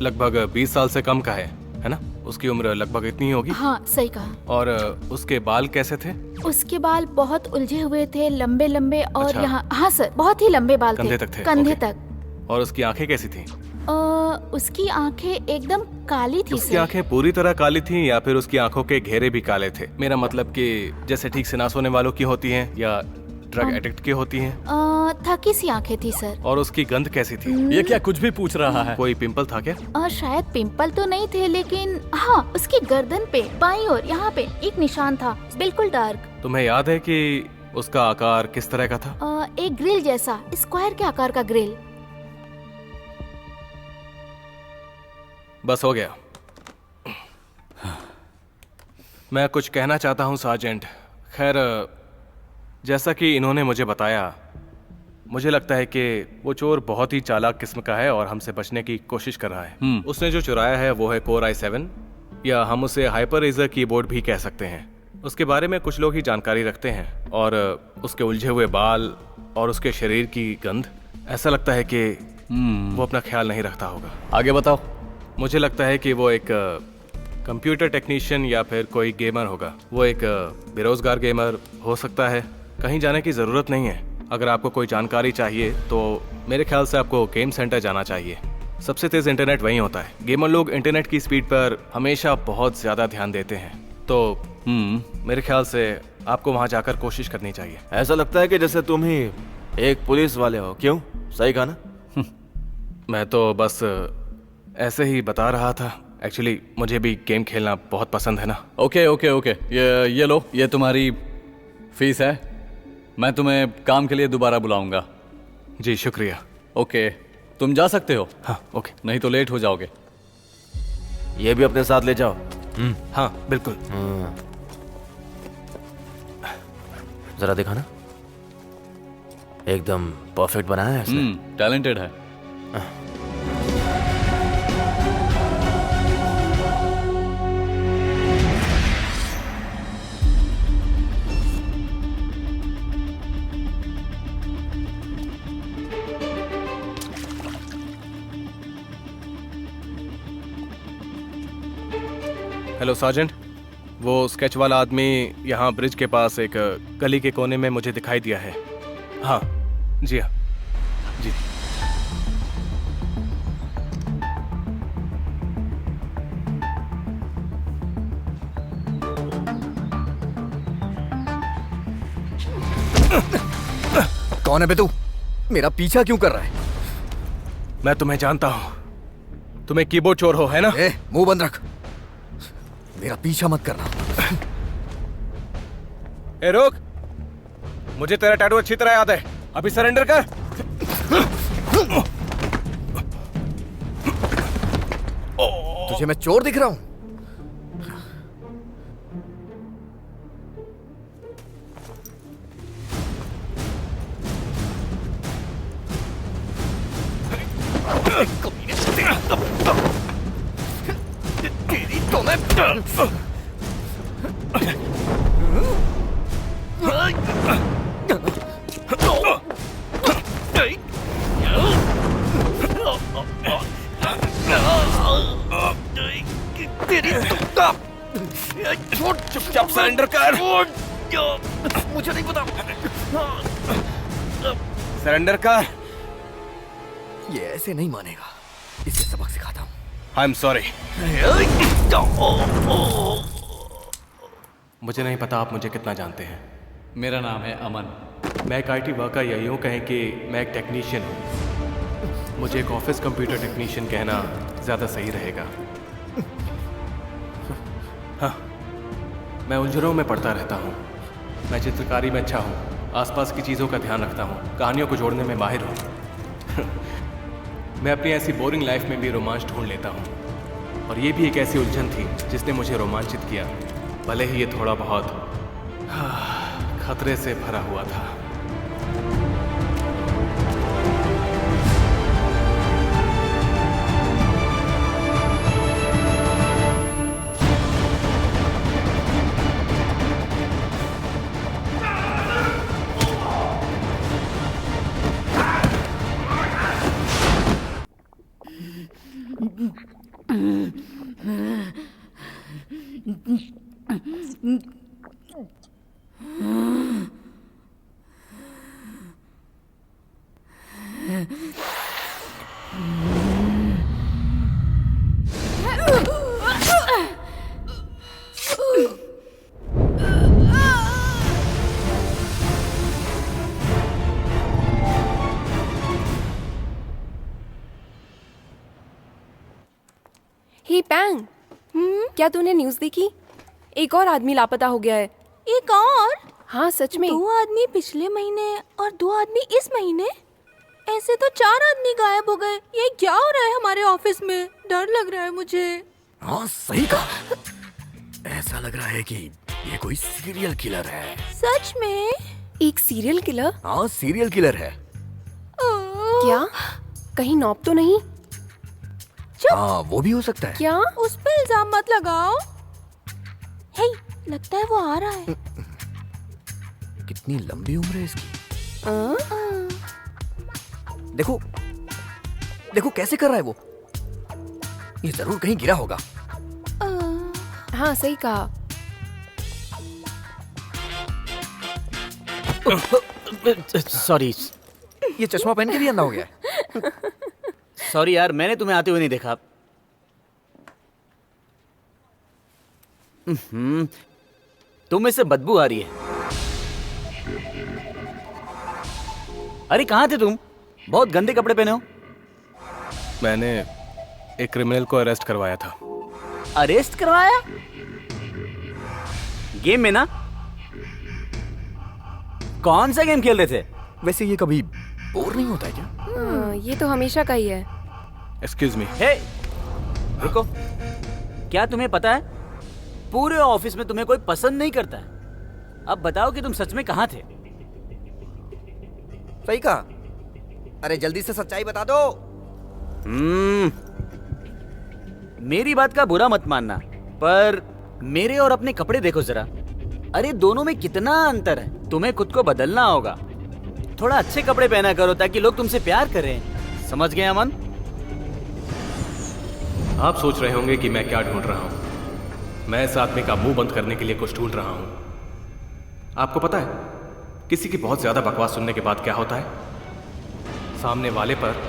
Speaker 3: लगभग 20 साल से कम का है ना? उसकी उम्र लगभग इतनी ही होगी।
Speaker 1: हाँ, सही कहा।
Speaker 3: और उसके बाल कैसे थे?
Speaker 1: उसके बाल बहुत उलझे हुए थे, लंबे लंबे, और
Speaker 3: अच्छा।
Speaker 1: यहाँ, हाँ सर, बहुत ही लंबे बाल
Speaker 3: कंधे तक थे?
Speaker 1: कंधे
Speaker 3: ओके।
Speaker 1: तक।
Speaker 3: और उसकी आंखें कैसी थी?
Speaker 1: उसकी आंखें एकदम काली थी
Speaker 3: उसकी
Speaker 1: सर।
Speaker 3: आंखें पूरी तरह काली थीं या फिर उसकी आंखों के घेरे भी काले थे? मेरा मतलब कि जैसे ठीक से ना सोने वालों की होती हैं या ड्रग एडिक्ट की होती हैं।
Speaker 1: थकी सी आंखें थी सर।
Speaker 3: और उसकी गंध कैसी थी?
Speaker 6: ये क्या कुछ भी पूछ रहा है?
Speaker 3: कोई पिंपल था क्या?
Speaker 1: शायद पिंपल तो नहीं थे, लेकिन हाँ, उसकी गर्दन पे बाईं ओर यहाँ पे एक निशान था, बिल्कुल डार्क।
Speaker 3: तुम्हें याद है कि उसका आकार किस तरह का था?
Speaker 1: एक ग्रिल जैसा, स्क्वायर के आकार का ग्रिल।
Speaker 3: बस हो गया। मैं कुछ कहना चाहता हूँ सार्जेंट। खैर, जैसा कि इन्होंने मुझे बताया, मुझे लगता है कि वो चोर बहुत ही चालाक किस्म का है और हमसे बचने की कोशिश कर रहा है। उसने जो चुराया है वो है कोर i7, या हम उसे हाइपररेजर कीबोर्ड भी कह सकते हैं। उसके बारे में कुछ लोग ही जानकारी रखते हैं, और उसके उलझे हुए बाल और उसके शरीर की गंध, ऐसा लगता है कि वो अपना ख्याल नहीं रखता होगा।
Speaker 6: आगे बताओ।
Speaker 3: मुझे लगता है कि वो एक कंप्यूटर टेक्नीशियन या फिर कोई गेमर होगा। वो एक बेरोजगार गेमर हो सकता है। कहीं जाने की ज़रूरत नहीं है। अगर आपको कोई जानकारी चाहिए तो मेरे ख्याल से आपको गेम सेंटर जाना चाहिए। सबसे तेज़ इंटरनेट वहीं होता है। गेमर लोग इंटरनेट की स्पीड पर हमेशा बहुत ज़्यादा ध्यान देते हैं, तो मेरे ख्याल से आपको वहाँ जाकर कोशिश करनी चाहिए।
Speaker 5: ऐसा लगता है कि जैसे तुम ही एक पुलिस वाले हो। क्यों? सही कहा ना?
Speaker 3: मैं तो बस ऐसे ही बता रहा था। एक्चुअली मुझे भी गेम खेलना बहुत पसंद है ना।
Speaker 6: ओके ओके ओके, ये लो, ये तुम्हारी फीस है। मैं तुम्हें काम के लिए दोबारा बुलाऊंगा।
Speaker 3: जी शुक्रिया।
Speaker 6: ओके, तुम जा सकते हो।
Speaker 3: हाँ ओके।
Speaker 6: नहीं तो लेट हो जाओगे।
Speaker 5: ये भी अपने साथ ले जाओ।
Speaker 3: हाँ बिल्कुल।
Speaker 5: जरा दिखाना। एकदम परफेक्ट बनाया है इसने।
Speaker 6: टैलेंटेड है।
Speaker 3: हेलो सार्जेंट, वो स्केच वाला आदमी यहाँ ब्रिज के पास एक गली के कोने में मुझे दिखाई दिया है। हाँ जी हाँ जी।
Speaker 11: कौन है बे तू? मेरा पीछा क्यों कर रहा है?
Speaker 3: मैं तुम्हें जानता हूँ। तुम एक कीबोर्ड चोर हो, है ना?
Speaker 11: मुंह बंद रख। मेरा पीछा मत करना।
Speaker 3: ए रोक, मुझे तेरा टैटू अच्छी तरह याद है। अभी सरेंडर कर।
Speaker 11: तुझे मैं चोर दिख रहा हूं? तेरी तो मैं
Speaker 3: चुपचाप सरेंडर कर।
Speaker 11: मुझे नहीं पता।
Speaker 3: सरेंडर कर।
Speaker 11: ये ऐसे नहीं मानेगा। इसे सबक सिखाता हूँ।
Speaker 3: I am sorry. मुझे नहीं पता आप मुझे कितना जानते हैं।
Speaker 6: मेरा नाम है अमन।
Speaker 3: मैं एक IT वर्कर, या यूँ कहें कि मैं एक टेक्नीशियन हूँ। मुझे एक ऑफिस कंप्यूटर टेक्नीशियन कहना ज़्यादा सही रहेगा। हाँ, मैं उलझनों में पढ़ता रहता हूँ। मैं चित्रकारी में अच्छा हूँ, आसपास की चीज़ों का ध्यान रखता हूँ, कहानियों को जोड़ने में माहिर हूँ। मैं अपनी ऐसी बोरिंग लाइफ में भी रोमांच ढूंढ लेता हूँ, और ये भी एक ऐसी उलझन थी जिसने मुझे रोमांचित किया, भले ही ये थोड़ा बहुत खतरे से भरा हुआ था।
Speaker 7: हे पैंग, क्या तूने न्यूज़ देखी? एक और आदमी लापता हो गया है।
Speaker 1: एक और?
Speaker 7: हाँ सच में।
Speaker 1: 2 आदमी पिछले महीने और 2 आदमी इस महीने? ऐसे तो 4 आदमी गायब हो गए। ये क्या हो रहा है हमारे ऑफिस में? डर लग रहा है मुझे।
Speaker 11: हाँ सही कहा। ऐसा लग रहा है कि ये कोई सीरियल किलर है।
Speaker 1: सच में?
Speaker 7: एक सीरियल किलर?
Speaker 11: हाँ सीरियल किलर है।
Speaker 7: क्या? कहीं नॉब तो नहीं?
Speaker 11: हाँ वो भी हो सकता है।
Speaker 7: क्या?
Speaker 1: उस पे इल्जाम मत लगाओ। हे, लगता है वो आ रहा है।
Speaker 11: कितनी लंबी उम्र है इसकी। देखो देखो कैसे कर रहा है वो। ये जरूर कहीं गिरा होगा।
Speaker 7: हाँ सही कहा।
Speaker 8: सॉरी
Speaker 11: ये चश्मा पहन के भी अंधा हो गया है।
Speaker 8: सॉरी यार, मैंने तुम्हें आते हुए नहीं देखा। तुम में से बदबू आ रही है। अरे कहाँ थे तुम? बहुत गंदे कपड़े पहने हो।
Speaker 3: मैंने एक क्रिमिनल को अरेस्ट करवाया था।
Speaker 8: अरेस्ट करवाया? गेम में ना? कौन सा गेम खेल रहे थे?
Speaker 11: वैसे ये कभी बोर नहीं होता है क्या?
Speaker 7: ये तो हमेशा का ही है।
Speaker 3: Excuse me.
Speaker 8: हे, रुको। क्या तुम्हें पता है पूरे ऑफिस में तुम्हें कोई पसंद नहीं करता है? अब बताओ कि तुम सच में कहाँ थे?
Speaker 11: सही कहा। अरे जल्दी से सच्चाई बता दो।
Speaker 8: मेरी बात का बुरा मत मानना, पर मेरे और अपने कपड़े देखो जरा। अरे दोनों में कितना अंतर है। तुम्हें खुद को बदलना होगा। थोड़ा अच्छे कपड़े पहना करो ताकि लोग तुमसे प्यार करें। समझ गए अमन?
Speaker 3: आप सोच रहे होंगे कि मैं क्या ढूंढ रहा हूं। मैं इस आदमी का मुंह बंद करने के लिए कुछ ढूंढ रहा हूं। आपको पता है किसी की बहुत ज्यादा बकवास सुनने के बाद क्या होता है? सामने वाले पर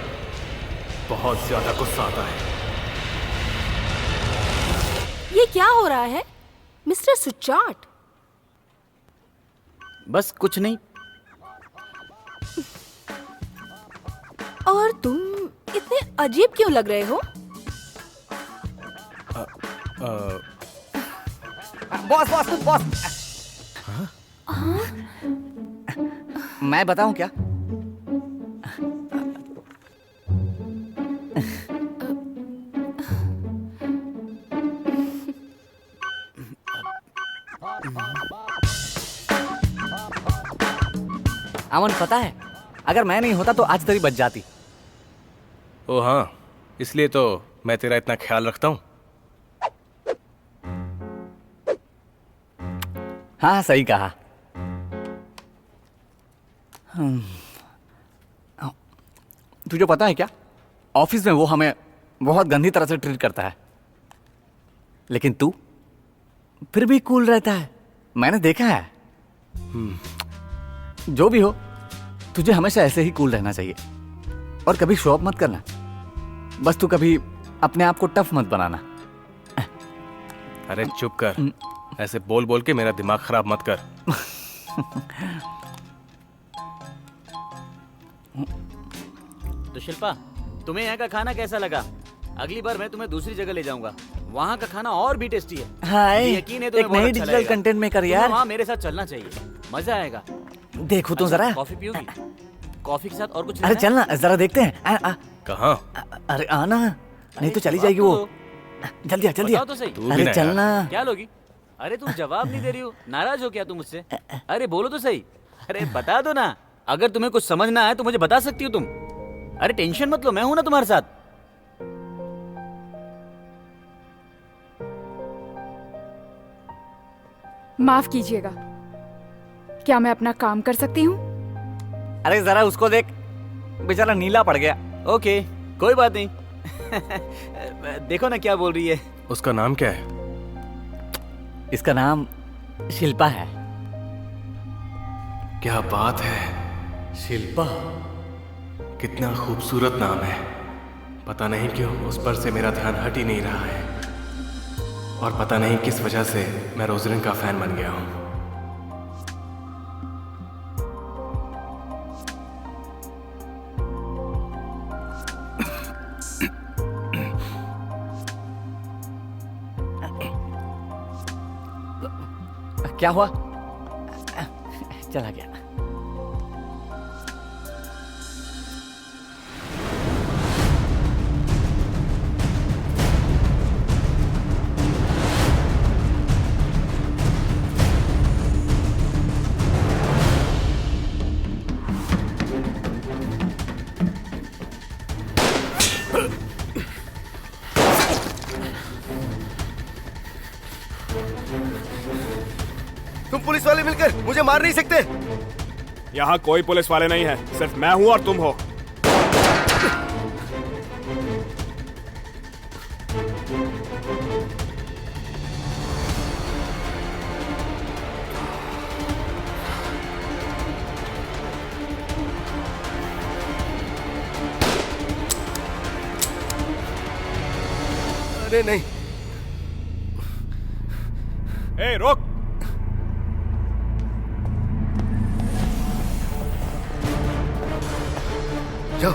Speaker 3: बहुत ज्यादा गुस्सा आता है।
Speaker 1: ये क्या हो रहा है मिस्टर सुचाट?
Speaker 8: बस कुछ नहीं।
Speaker 1: और तुम इतने अजीब क्यों लग रहे हो?
Speaker 11: Boss boss boss. मैं बताऊं क्या? अमन पता है, अगर मैं नहीं होता तो आज तेरी बच जाती।
Speaker 3: ओ हाँ, इसलिए तो मैं तेरा इतना ख्याल रखता हूँ।
Speaker 11: हाँ सही कहा। तुझे पता है क्या, ऑफिस में वो हमें बहुत गंदी तरह से ट्रीट करता है, लेकिन तू फिर भी कूल रहता है। मैंने देखा है। जो भी हो, तुझे हमेशा ऐसे ही कूल रहना चाहिए और कभी शो ऑफ मत करना। बस तू कभी अपने आप को टफ मत बनाना।
Speaker 3: अरे चुप कर। ऐसे बोल बोल के मेरा दिमाग खराब मत कर।
Speaker 8: तो शिल्पा, तुम्हें यहाँ का खाना कैसा लगा? अगली बार मैं तुम्हें दूसरी जगह ले जाऊंगा। वहाँ का खाना और भी टेस्टी है।
Speaker 11: हाय,
Speaker 8: यकीन है
Speaker 11: एक
Speaker 8: तुम्हें बहुत
Speaker 11: नई
Speaker 8: अच्छा
Speaker 11: डिजिटल
Speaker 8: लगेगा।
Speaker 11: कंटेंट मेकर
Speaker 8: तुम्हें
Speaker 11: यार।
Speaker 8: वहाँ मेरे साथ चलना चाहिए, मजा आएगा।
Speaker 11: देखो तो जरा।
Speaker 8: कॉफी पियोगी? कॉफी के साथ और कुछ
Speaker 11: अरे
Speaker 8: लेना
Speaker 11: चल ना, जरा देखते हैं।
Speaker 3: कहाँ?
Speaker 11: अरे आना, नहीं तो चली जाएगी वो। जल्दी आ, जल्दी आ।
Speaker 8: बताओ तो सही।
Speaker 3: तू भी
Speaker 11: अरे
Speaker 3: ना
Speaker 11: चलना।
Speaker 8: क्या लोगी? अरे तुम जवाब नहीं दे रही हो, नाराज हो क्या तुम मुझसे? अरे बोलो तो सही। अरे बता दो ना। अगर तुम्हें कुछ समझना है तो मुझे बता सकती हो तुम। अरे टेंशन मत लो, मैं हूं ना तुम्हारे साथ।
Speaker 9: माफ कीजिएगा, क्या मैं अपना काम कर सकती हूँ?
Speaker 11: अरे जरा उसको देख, बेचारा नीला पड़ गया।
Speaker 8: ओके, कोई बात नहीं। देखो ना क्या बोल रही है।
Speaker 3: उसका नाम क्या है?
Speaker 11: इसका नाम शिल्पा है।
Speaker 3: क्या बात है, शिल्पा। कितना खूबसूरत नाम है। पता नहीं क्यों उस पर से मेरा ध्यान हट ही नहीं रहा है, और पता नहीं किस वजह से मैं रोजलिन का फैन बन गया हूं।
Speaker 11: क्या हुआ? चला गया।
Speaker 4: तुम पुलिस वाले मिलकर मुझे मार नहीं सकते।
Speaker 10: यहाँ कोई पुलिस वाले नहीं है, सिर्फ मैं हूं और तुम हो।
Speaker 4: अरे नहीं।
Speaker 10: ए, रोक।
Speaker 4: जाओ।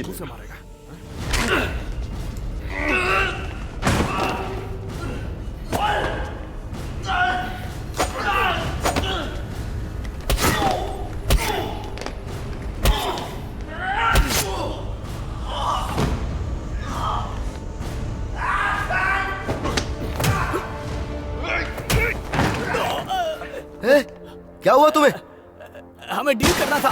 Speaker 10: से मारेगा।
Speaker 4: क्या हुआ तुम्हें?
Speaker 6: हमें डील करना था।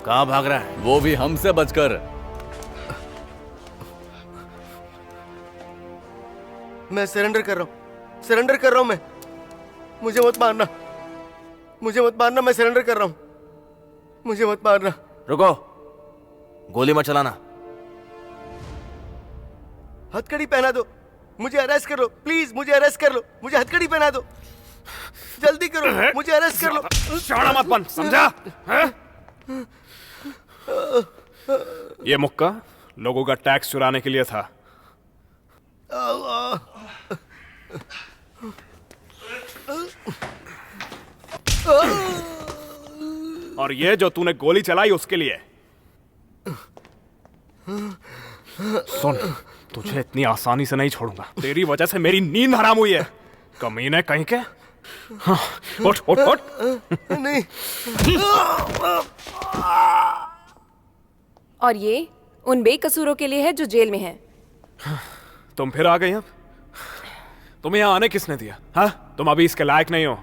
Speaker 5: कहाँ भाग रहा है?
Speaker 6: वो भी हमसे बचकर।
Speaker 4: मैं सरेंडर कर रहा हूँ, सरेंडर कर रहा हूँ मैं। मुझे मत मारना, मुझे मत मारना, मैं सरेंडर कर रहा हूँ, मुझे मत मारना।
Speaker 5: रुको, गोली मत चलाना।
Speaker 4: हथकड़ी पहना दो, मुझे अरेस्ट कर लो प्लीज, मुझे अरेस्ट कर लो, मुझे हथकड़ी पहना दो, जल्दी करो, मुझे अरेस्ट कर लो।
Speaker 10: शाना मत बन, समझा? ये मुक्का लोगों का टैक्स चुराने के लिए था। और ये जो तूने गोली चलाई उसके लिए। सुन, तुझे इतनी आसानी से नहीं छोड़ूंगा। तेरी वजह से मेरी नींद हराम हुई है, कमीने कहीं के। हाँ, उठ उठ उठ।
Speaker 4: नहीं।
Speaker 7: और ये उन बेकसूरों के लिए है जो जेल में हैं।
Speaker 10: तुम फिर आ गई अब? तुम्हें यहाँ आने किसने दिया? हाँ, तुम अभी इसके लायक नहीं हो।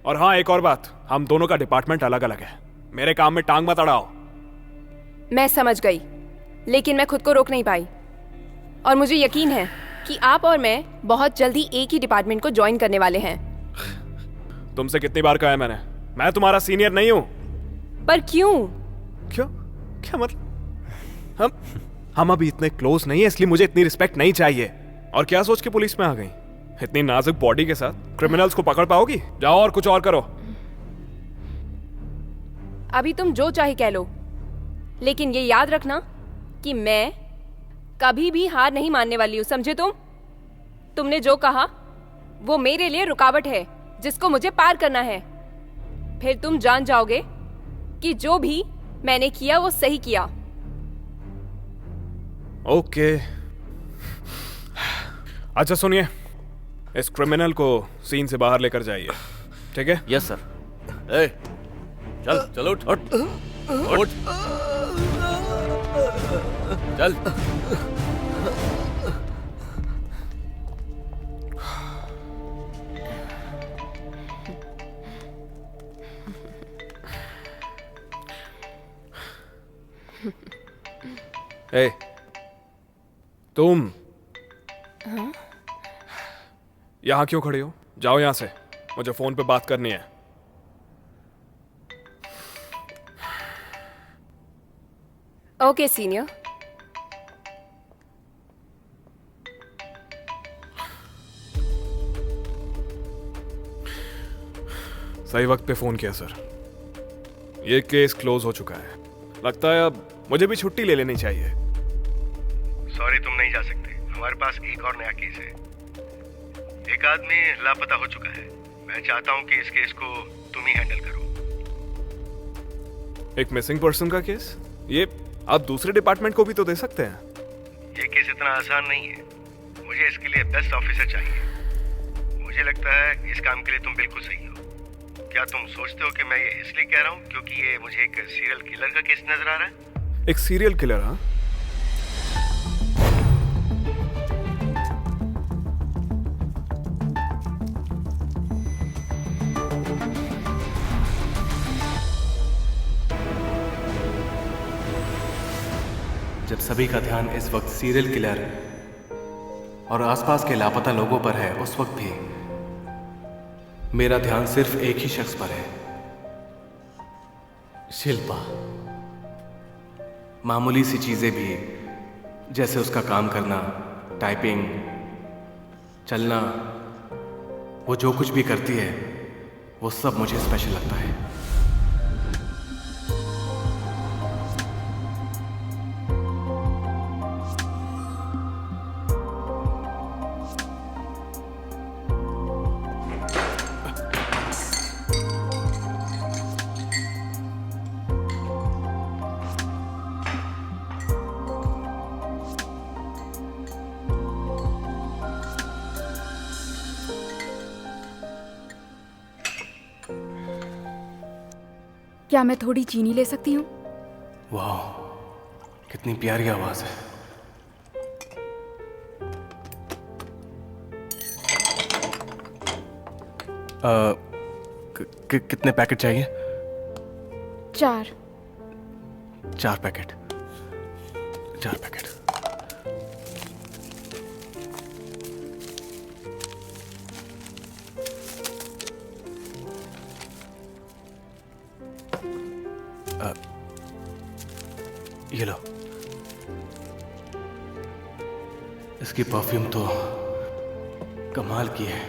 Speaker 10: और हाँ, एक और बात, हम दोनों का डिपार्टमेंट अलग अलग है। मेरे काम में टांग मत अड़ाओ।
Speaker 7: मैं समझ गई, लेकिन मैं खुद को रोक नहीं पाई। और मुझे यकीन है कि आप और मैं बहुत जल्दी एक ही डिपार्टमेंट को ज्वाइन करने वाले हैं।
Speaker 10: तुमसे कितनी बार कहा है मैंने, मैं तुम्हारा सीनियर नहीं हूं।
Speaker 7: पर क्यों?
Speaker 10: क्यों? क्या मतलब? हम अभी इतने क्लोज नहीं है, इसलिए मुझे इतनी रिस्पेक्ट नहीं चाहिए। और क्या सोच के पुलिस में आ गई? इतनी नाजुक बॉडी के साथ क्रिमिनल्स को पकड़ पाओगी? जाओ और कुछ और करो।
Speaker 7: अभी तुम जो चाहे कह लो, लेकिन ये याद रखना कि मैं कभी भी हार नहीं मानने वाली हूं, समझे तुम? तुमने जो कहा वो मेरे लिए रुकावट है जिसको मुझे पार करना है। फिर तुम जान जाओगे कि जो भी मैंने किया वो सही किया।
Speaker 10: ओके। अच्छा सुनिए, इस क्रिमिनल को सीन से बाहर लेकर जाइए, ठीक है?
Speaker 5: Yes sir.
Speaker 6: ए, चल चल उठ उठ उठ चल।
Speaker 10: ए, तुम यहाँ क्यों खड़ी हो? जाओ यहाँ से, मुझे फोन पे बात करनी है।
Speaker 7: Okay senior.
Speaker 10: सही वक्त पे फोन किया सर। ये केस क्लोज हो चुका है। लगता है अब मुझे भी छुट्टी ले लेनी चाहिए।
Speaker 4: सॉरी, तुम नहीं जा सकते। हमारे पास एक और नया केस है। एक आदमी लापता हो चुका है। मैं चाहता हूँ कि इस केस को तुम ही हैंडल करो।
Speaker 10: एक मिसिंग पर्सन का केस? ये आप दूसरे डिपार्टमेंट को भी तो दे सकते हैं।
Speaker 4: ये केस इतना आसान नहीं है। मुझे इसके लिए बेस्ट ऑफिसर चाहिए। मुझे लगता है इस काम के लिए तुम बिल्कुल सही हो। क्या तुम सोचते हो कि मैं ये इसलिए कह रहा हूँ क्योंकि ये मुझे एक सीरियल किलर का केस नजर आ रहा है?
Speaker 10: एक सीरियल किलर? हाँ,
Speaker 3: जब सभी का ध्यान इस वक्त सीरियल किलर और आसपास के लापता लोगों पर है, उस वक्त भी मेरा ध्यान सिर्फ एक ही शख्स पर है,
Speaker 6: शिल्पा।
Speaker 3: मामूली सी चीजें भी, जैसे उसका काम करना, टाइपिंग, चलना, वो जो कुछ भी करती है वो सब मुझे स्पेशल लगता है।
Speaker 9: क्या मैं थोड़ी चीनी ले सकती हूँ?
Speaker 3: वाह, कितनी प्यारी आवाज है। कितने पैकेट चाहिए?
Speaker 9: 4।
Speaker 3: 4 पैकेट। 4 पैकेट। ये लो। इसकी परफ्यूम तो कमाल की है।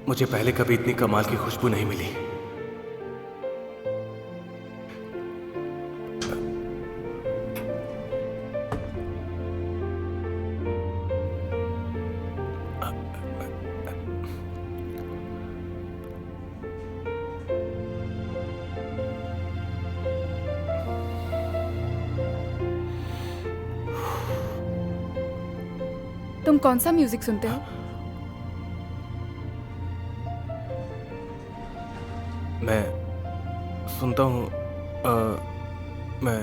Speaker 3: मुझे पहले कभी इतनी कमाल की खुशबू नहीं मिली।
Speaker 9: तुम कौन सा म्यूजिक सुनते हो?
Speaker 3: मैं सुनता हूँ, मैं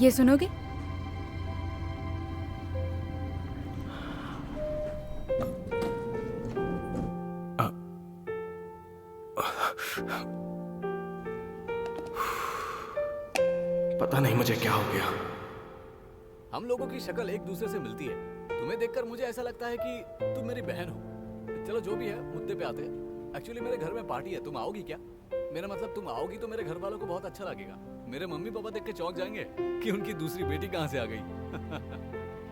Speaker 9: ये सुनोगे?
Speaker 3: पता नहीं मुझे क्या हो गया।
Speaker 6: हम लोगों की शक्ल एक दूसरे से मिलती है। तुम्हें देखकर मुझे ऐसा लगता है कि तुम मेरी बहन हो। चलो जो भी है, मुद्दे पे आते हैं। एक्चुअली मेरे घर में पार्टी है, तुम आओगी क्या? मेरा मतलब तुम आओगी तो मेरे घर वालों को बहुत अच्छा लगेगा। मेरे मम्मी पापा देख के चौंक जाएंगे कि उनकी दूसरी बेटी कहाँ से आ गई।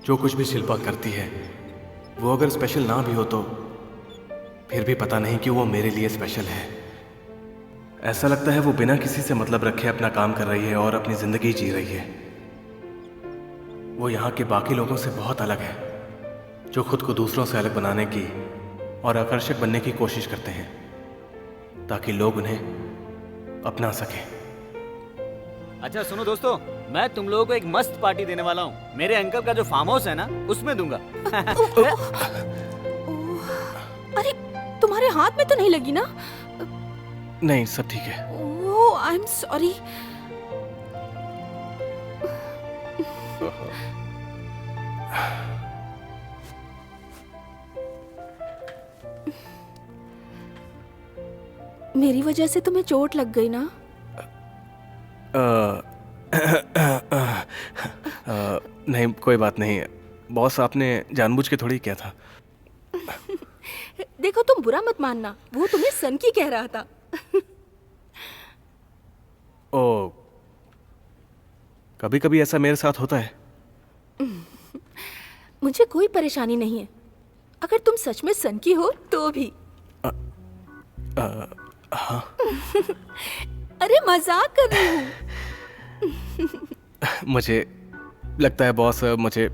Speaker 3: जो कुछ भी शिल्पा करती है वो अगर स्पेशल ना भी हो तो फिर भी पता नहीं कि वो मेरे लिए स्पेशल है। ऐसा लगता है वो बिना किसी से मतलब रखे अपना काम कर रही है और अपनी जिंदगी जी रही है। वो यहाँ के बाकी लोगों से बहुत अलग है, जो खुद को दूसरों से अलग बनाने की और आकर्षक बनने की कोशिश करते हैं ताकि लोग उन्हें अपना सकें।
Speaker 8: अच्छा सुनो दोस्तों, मैं तुम लोगों को एक मस्त पार्टी देने वाला हूँ। मेरे अंकल का जो फार्म हाउस है ना, उसमें दूंगा।
Speaker 1: अरे तुम्हारे हाथ में तो नहीं लगी ना?
Speaker 3: नहीं, सब ठीक है।
Speaker 1: ओह, आई एम सॉरी। मेरी वजह से तुम्हें चोट लग गई ना?
Speaker 3: नहीं, कोई बात नहीं। बॉस, आपने जानबूझ के थोड़ी किया था।
Speaker 1: देखो, तुम बुरा मत मानना, वो तुम्हें सन की कह रहा था।
Speaker 3: ओ, कभी कभी ऐसा मेरे साथ होता है।
Speaker 1: मुझे कोई परेशानी नहीं है, अगर तुम सच में सन की हो तो भी।
Speaker 3: हाँ।
Speaker 1: अरे मजाक कर रही हूँ।
Speaker 3: मुझे लगता है बॉस, मुझे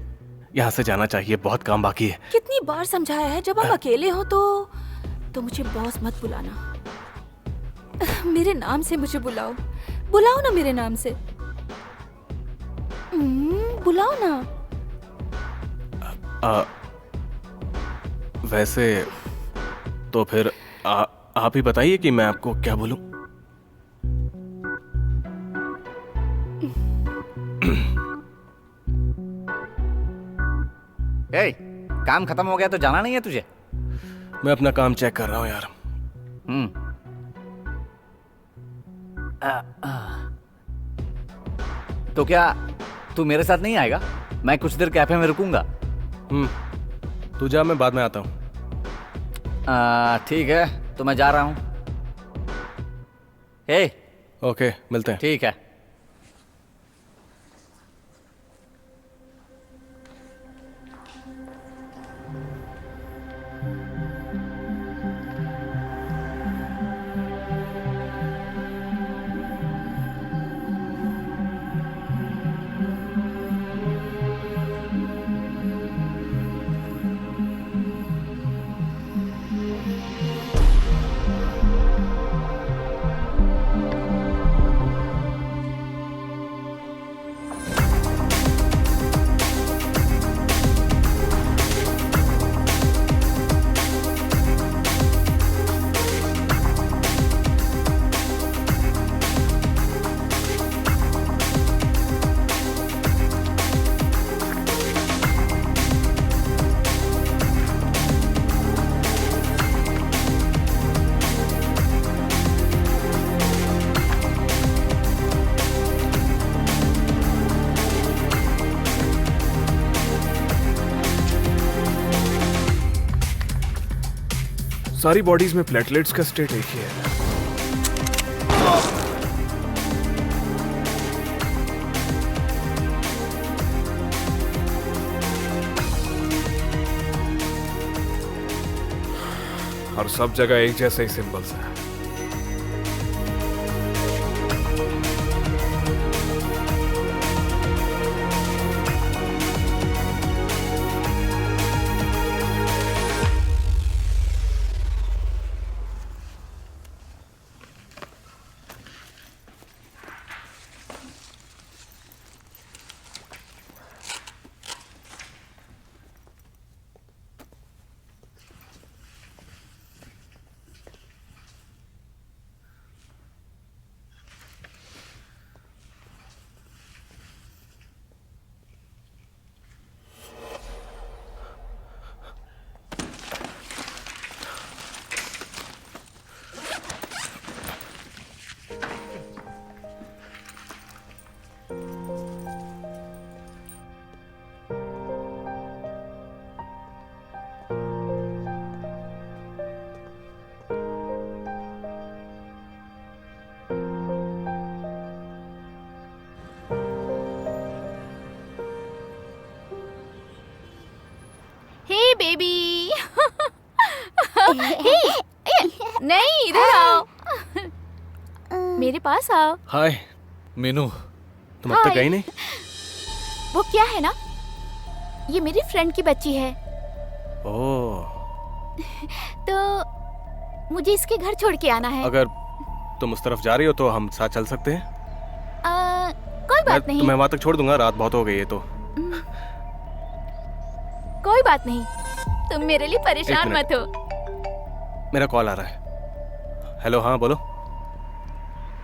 Speaker 3: यहाँ से जाना चाहिए, बहुत काम बाकी है।
Speaker 1: कितनी बार समझाया है, जब हम अकेले हो तो मुझे बॉस मत बुलाना। मेरे नाम से मुझे बुलाओ, बुलाओ ना मेरे नाम से। बुलाओ ना।
Speaker 3: वैसे तो फिर आप ही बताइए कि मैं आपको क्या बोलूं।
Speaker 11: ए, काम खत्म हो गया तो जाना नहीं है तुझे?
Speaker 3: मैं अपना काम चेक कर रहा हूं यार।
Speaker 11: तो क्या तू मेरे साथ नहीं आएगा? मैं कुछ देर कैफे में रुकूंगा।
Speaker 3: तू जा, मैं बाद में आता हूँ।
Speaker 11: ठीक है, तो मैं जा रहा हूँ।
Speaker 3: ओके, मिलते हैं।
Speaker 11: ठीक है।
Speaker 10: सारी बॉडीज में प्लेटलेट्स का स्टेट एक ही है। और सब जगह एक जैसे ही सिंबल्स हैं।
Speaker 1: बेबी। नहीं, इधर आओ, मेरे पास आओ।
Speaker 3: हाय मीनू, तुम अब तक
Speaker 1: हाय।
Speaker 3: गई नहीं?
Speaker 1: वो क्या है ना, ये मेरी फ्रेंड की बच्ची है,
Speaker 3: ओह,
Speaker 1: तो मुझे इसके घर छोड़ के आना है।
Speaker 3: अगर तुम उस तरफ जा रही हो तो हम साथ चल सकते हैं।
Speaker 1: कोई बात नहीं।
Speaker 3: तुम्हें वहां तक छोड़ दूंगा, रात बहुत हो गई है तो।
Speaker 1: कोई बात नहीं, तुम मेरे लिए परेशान
Speaker 3: एक
Speaker 1: मत
Speaker 3: मिनट।
Speaker 1: हो।
Speaker 3: मेरा कॉल आ रहा है। हेलो, हाँ बोलो।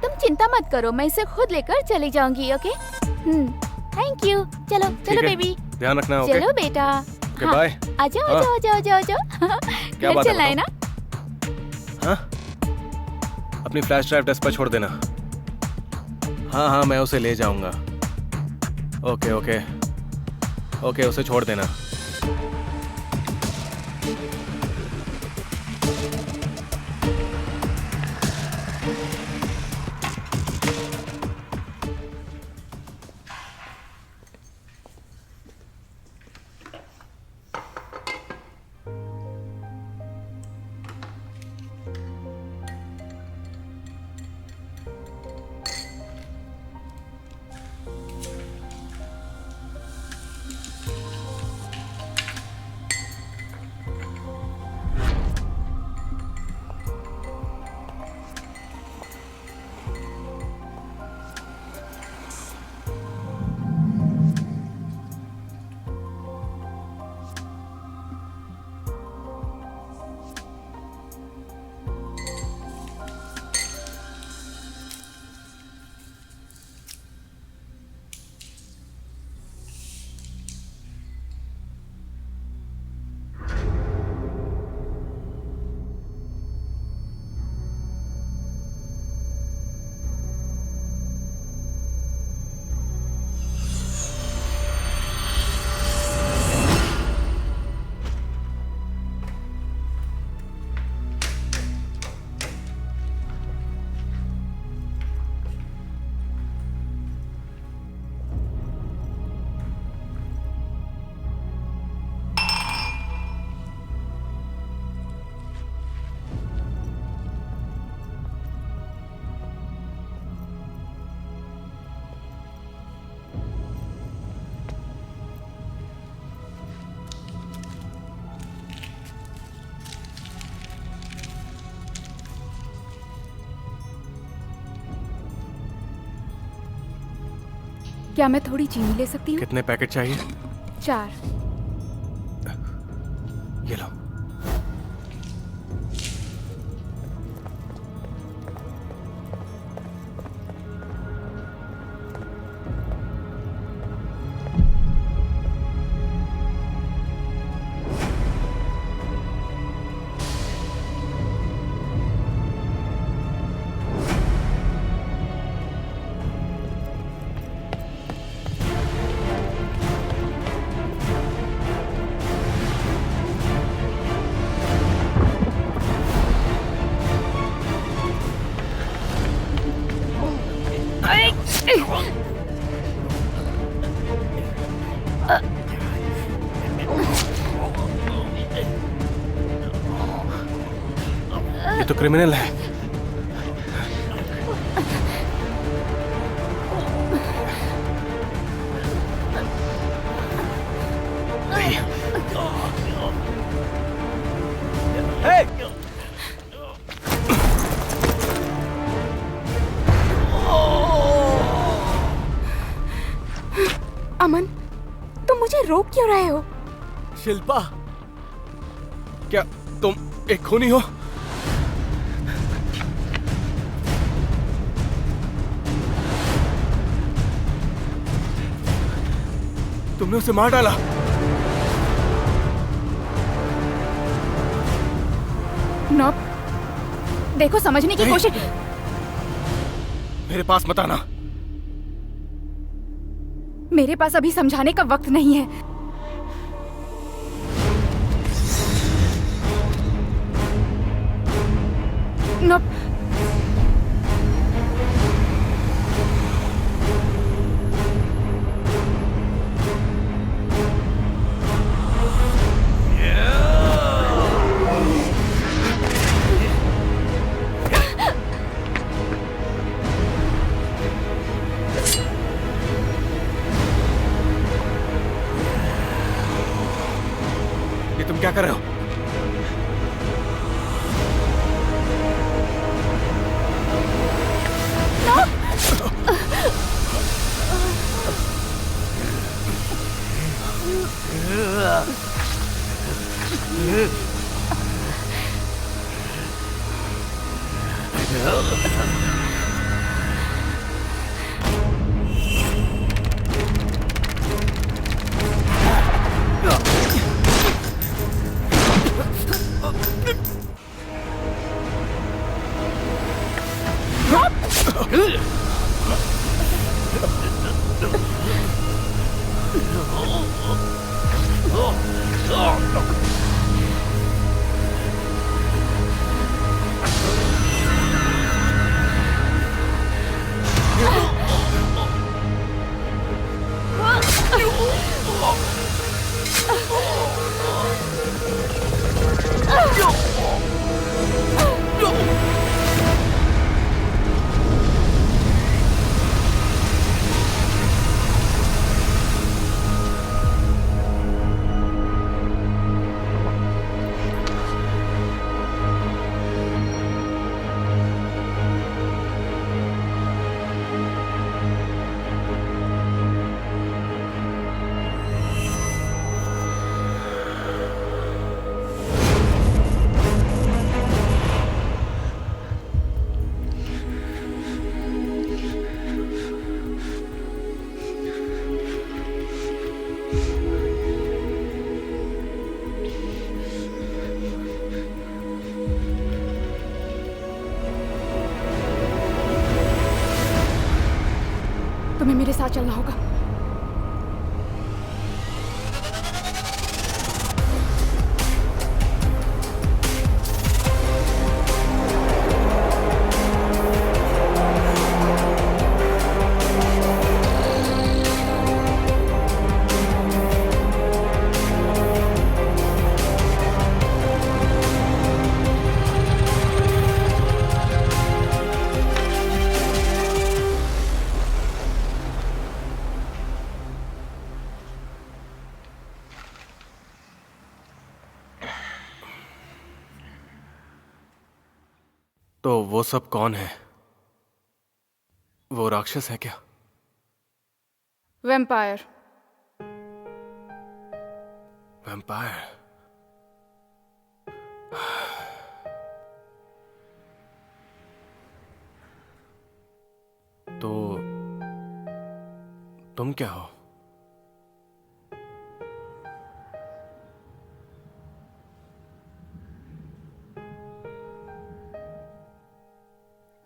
Speaker 1: तुम चिंता मत करो, मैं इसे खुद लेकर चली जाऊंगी। Okay, thank you. चलो
Speaker 3: ठीक
Speaker 1: चलो
Speaker 3: है,
Speaker 1: बेबी,
Speaker 3: ध्यान रखना। ओके,
Speaker 1: चलो बेटा।
Speaker 3: Okay, bye.
Speaker 1: आ जाओ
Speaker 3: हाँ।
Speaker 1: आ जाओ आ जाओ आ जाओ।
Speaker 3: क्या
Speaker 1: घर
Speaker 3: बात है,
Speaker 1: चलना है ना?
Speaker 3: हाँ, अपनी फ्लैश ड्राइव डेस्क पर छोड़ देना। हाँ हाँ, मैं उसे ले जाऊंगा। ओके ओके ओके, उसे छोड़ देना।
Speaker 9: क्या मैं थोड़ी चीनी ले सकती हूँ?
Speaker 3: कितने पैकेट चाहिए?
Speaker 9: 4।
Speaker 3: ये लो। ये तो क्रिमिनल है।
Speaker 9: अमन, तुम मुझे रोक क्यों रहे हो?
Speaker 6: शिल्पा,
Speaker 3: क्या तुम एक खूनी हो? तुमने उसे मार डाला।
Speaker 9: नो, देखो समझने की कोशिश।
Speaker 3: मेरे पास मत आना।
Speaker 9: मेरे पास अभी समझाने का वक्त नहीं है। नो,
Speaker 3: ये तुम क्या कर रहे हो?
Speaker 9: तुम्हें मेरे साथ चलना होगा।
Speaker 3: तो वो सब कौन है? वो राक्षस है क्या?
Speaker 9: वैम्पायर।
Speaker 3: वैम्पायर? तो तुम क्या हो?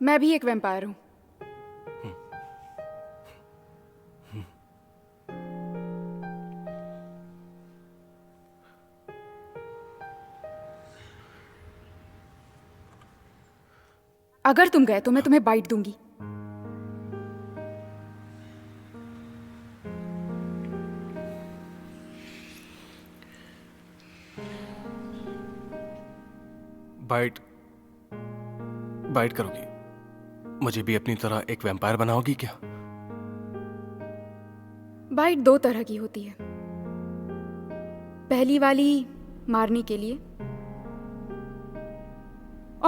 Speaker 9: मैं भी एक वैम्पायर हूं। अगर तुम गए तो मैं तुम्हें बाइट दूंगी।
Speaker 3: बाइट करोगी? मुझे भी अपनी तरह एक वैम्पायर बनाओगी क्या?
Speaker 9: बाइट दो तरह की होती है। पहली वाली मारने के लिए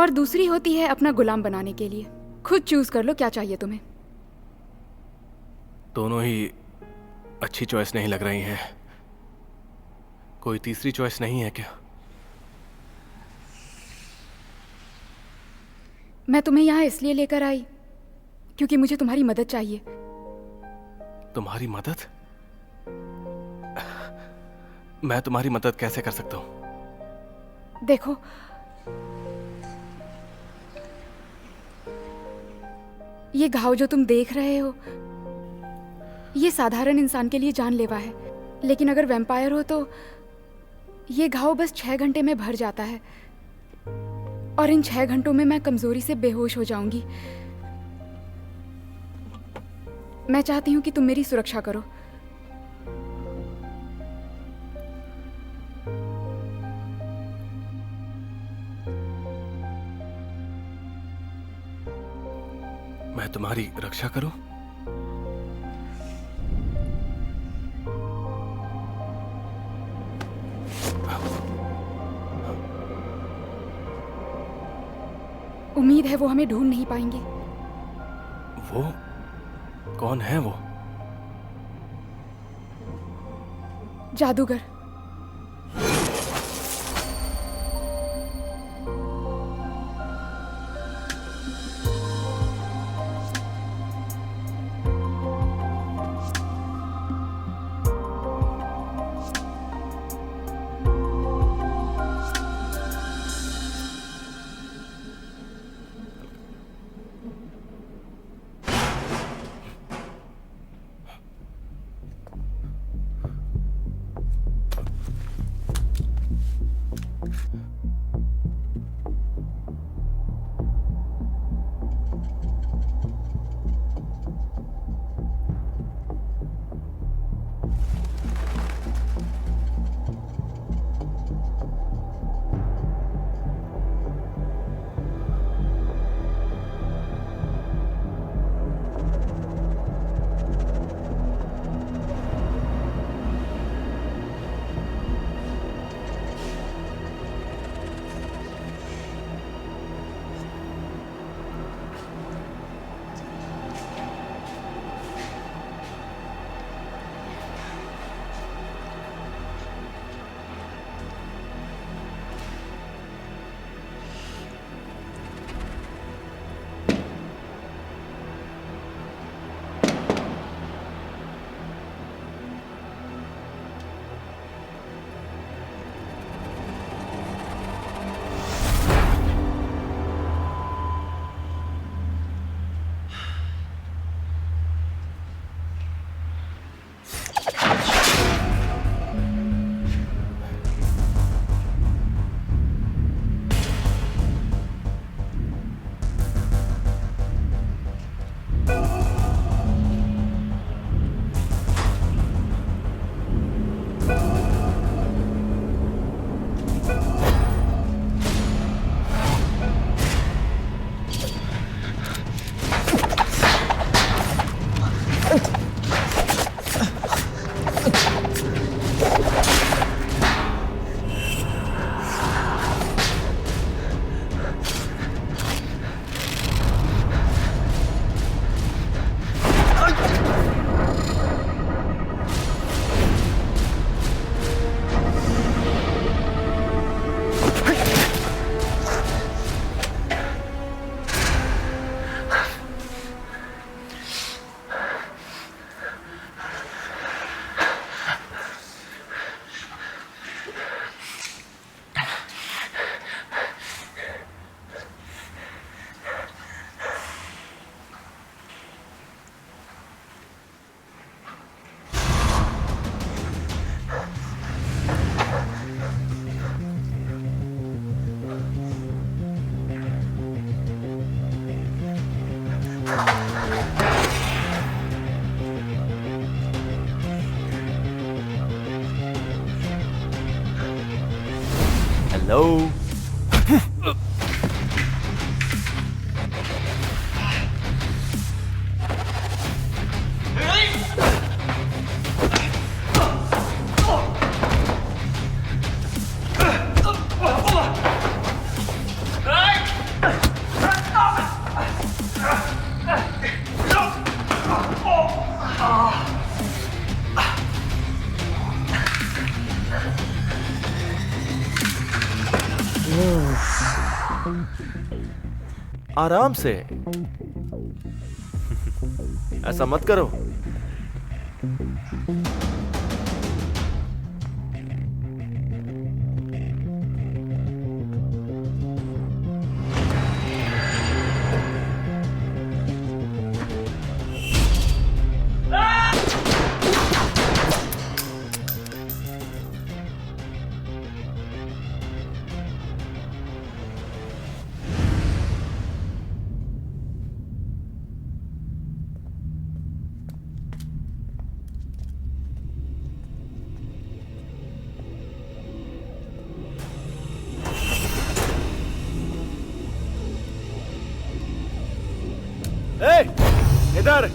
Speaker 9: और दूसरी होती है अपना गुलाम बनाने के लिए। खुद चूज कर लो क्या चाहिए तुम्हें।
Speaker 3: दोनों ही अच्छी चॉइस नहीं लग रही हैं। कोई तीसरी चॉइस नहीं है क्या?
Speaker 9: मैं तुम्हें यहाँ इसलिए लेकर आई क्योंकि मुझे तुम्हारी मदद चाहिए।
Speaker 3: तुम्हारी मदद? मैं तुम्हारी मदद कैसे कर सकता हूं?
Speaker 9: देखो, ये घाव जो तुम देख रहे हो ये साधारण इंसान के लिए जानलेवा है, लेकिन अगर वैम्पायर हो तो ये घाव बस 6 घंटे में भर जाता है और इन 6 घंटों में मैं कमजोरी से बेहोश हो जाऊंगी। मैं चाहती हूं कि तुम मेरी सुरक्षा करो।
Speaker 3: मैं तुम्हारी रक्षा करूं?
Speaker 9: उम्मीद है वो हमें ढूंढ नहीं पाएंगे।
Speaker 3: वो कौन है वो?
Speaker 9: जादूगर।
Speaker 5: हेलो। आराम से, ऐसा मत करो। इधर।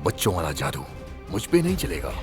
Speaker 12: बच्चों वाला जादू मुझ पे नहीं चलेगा।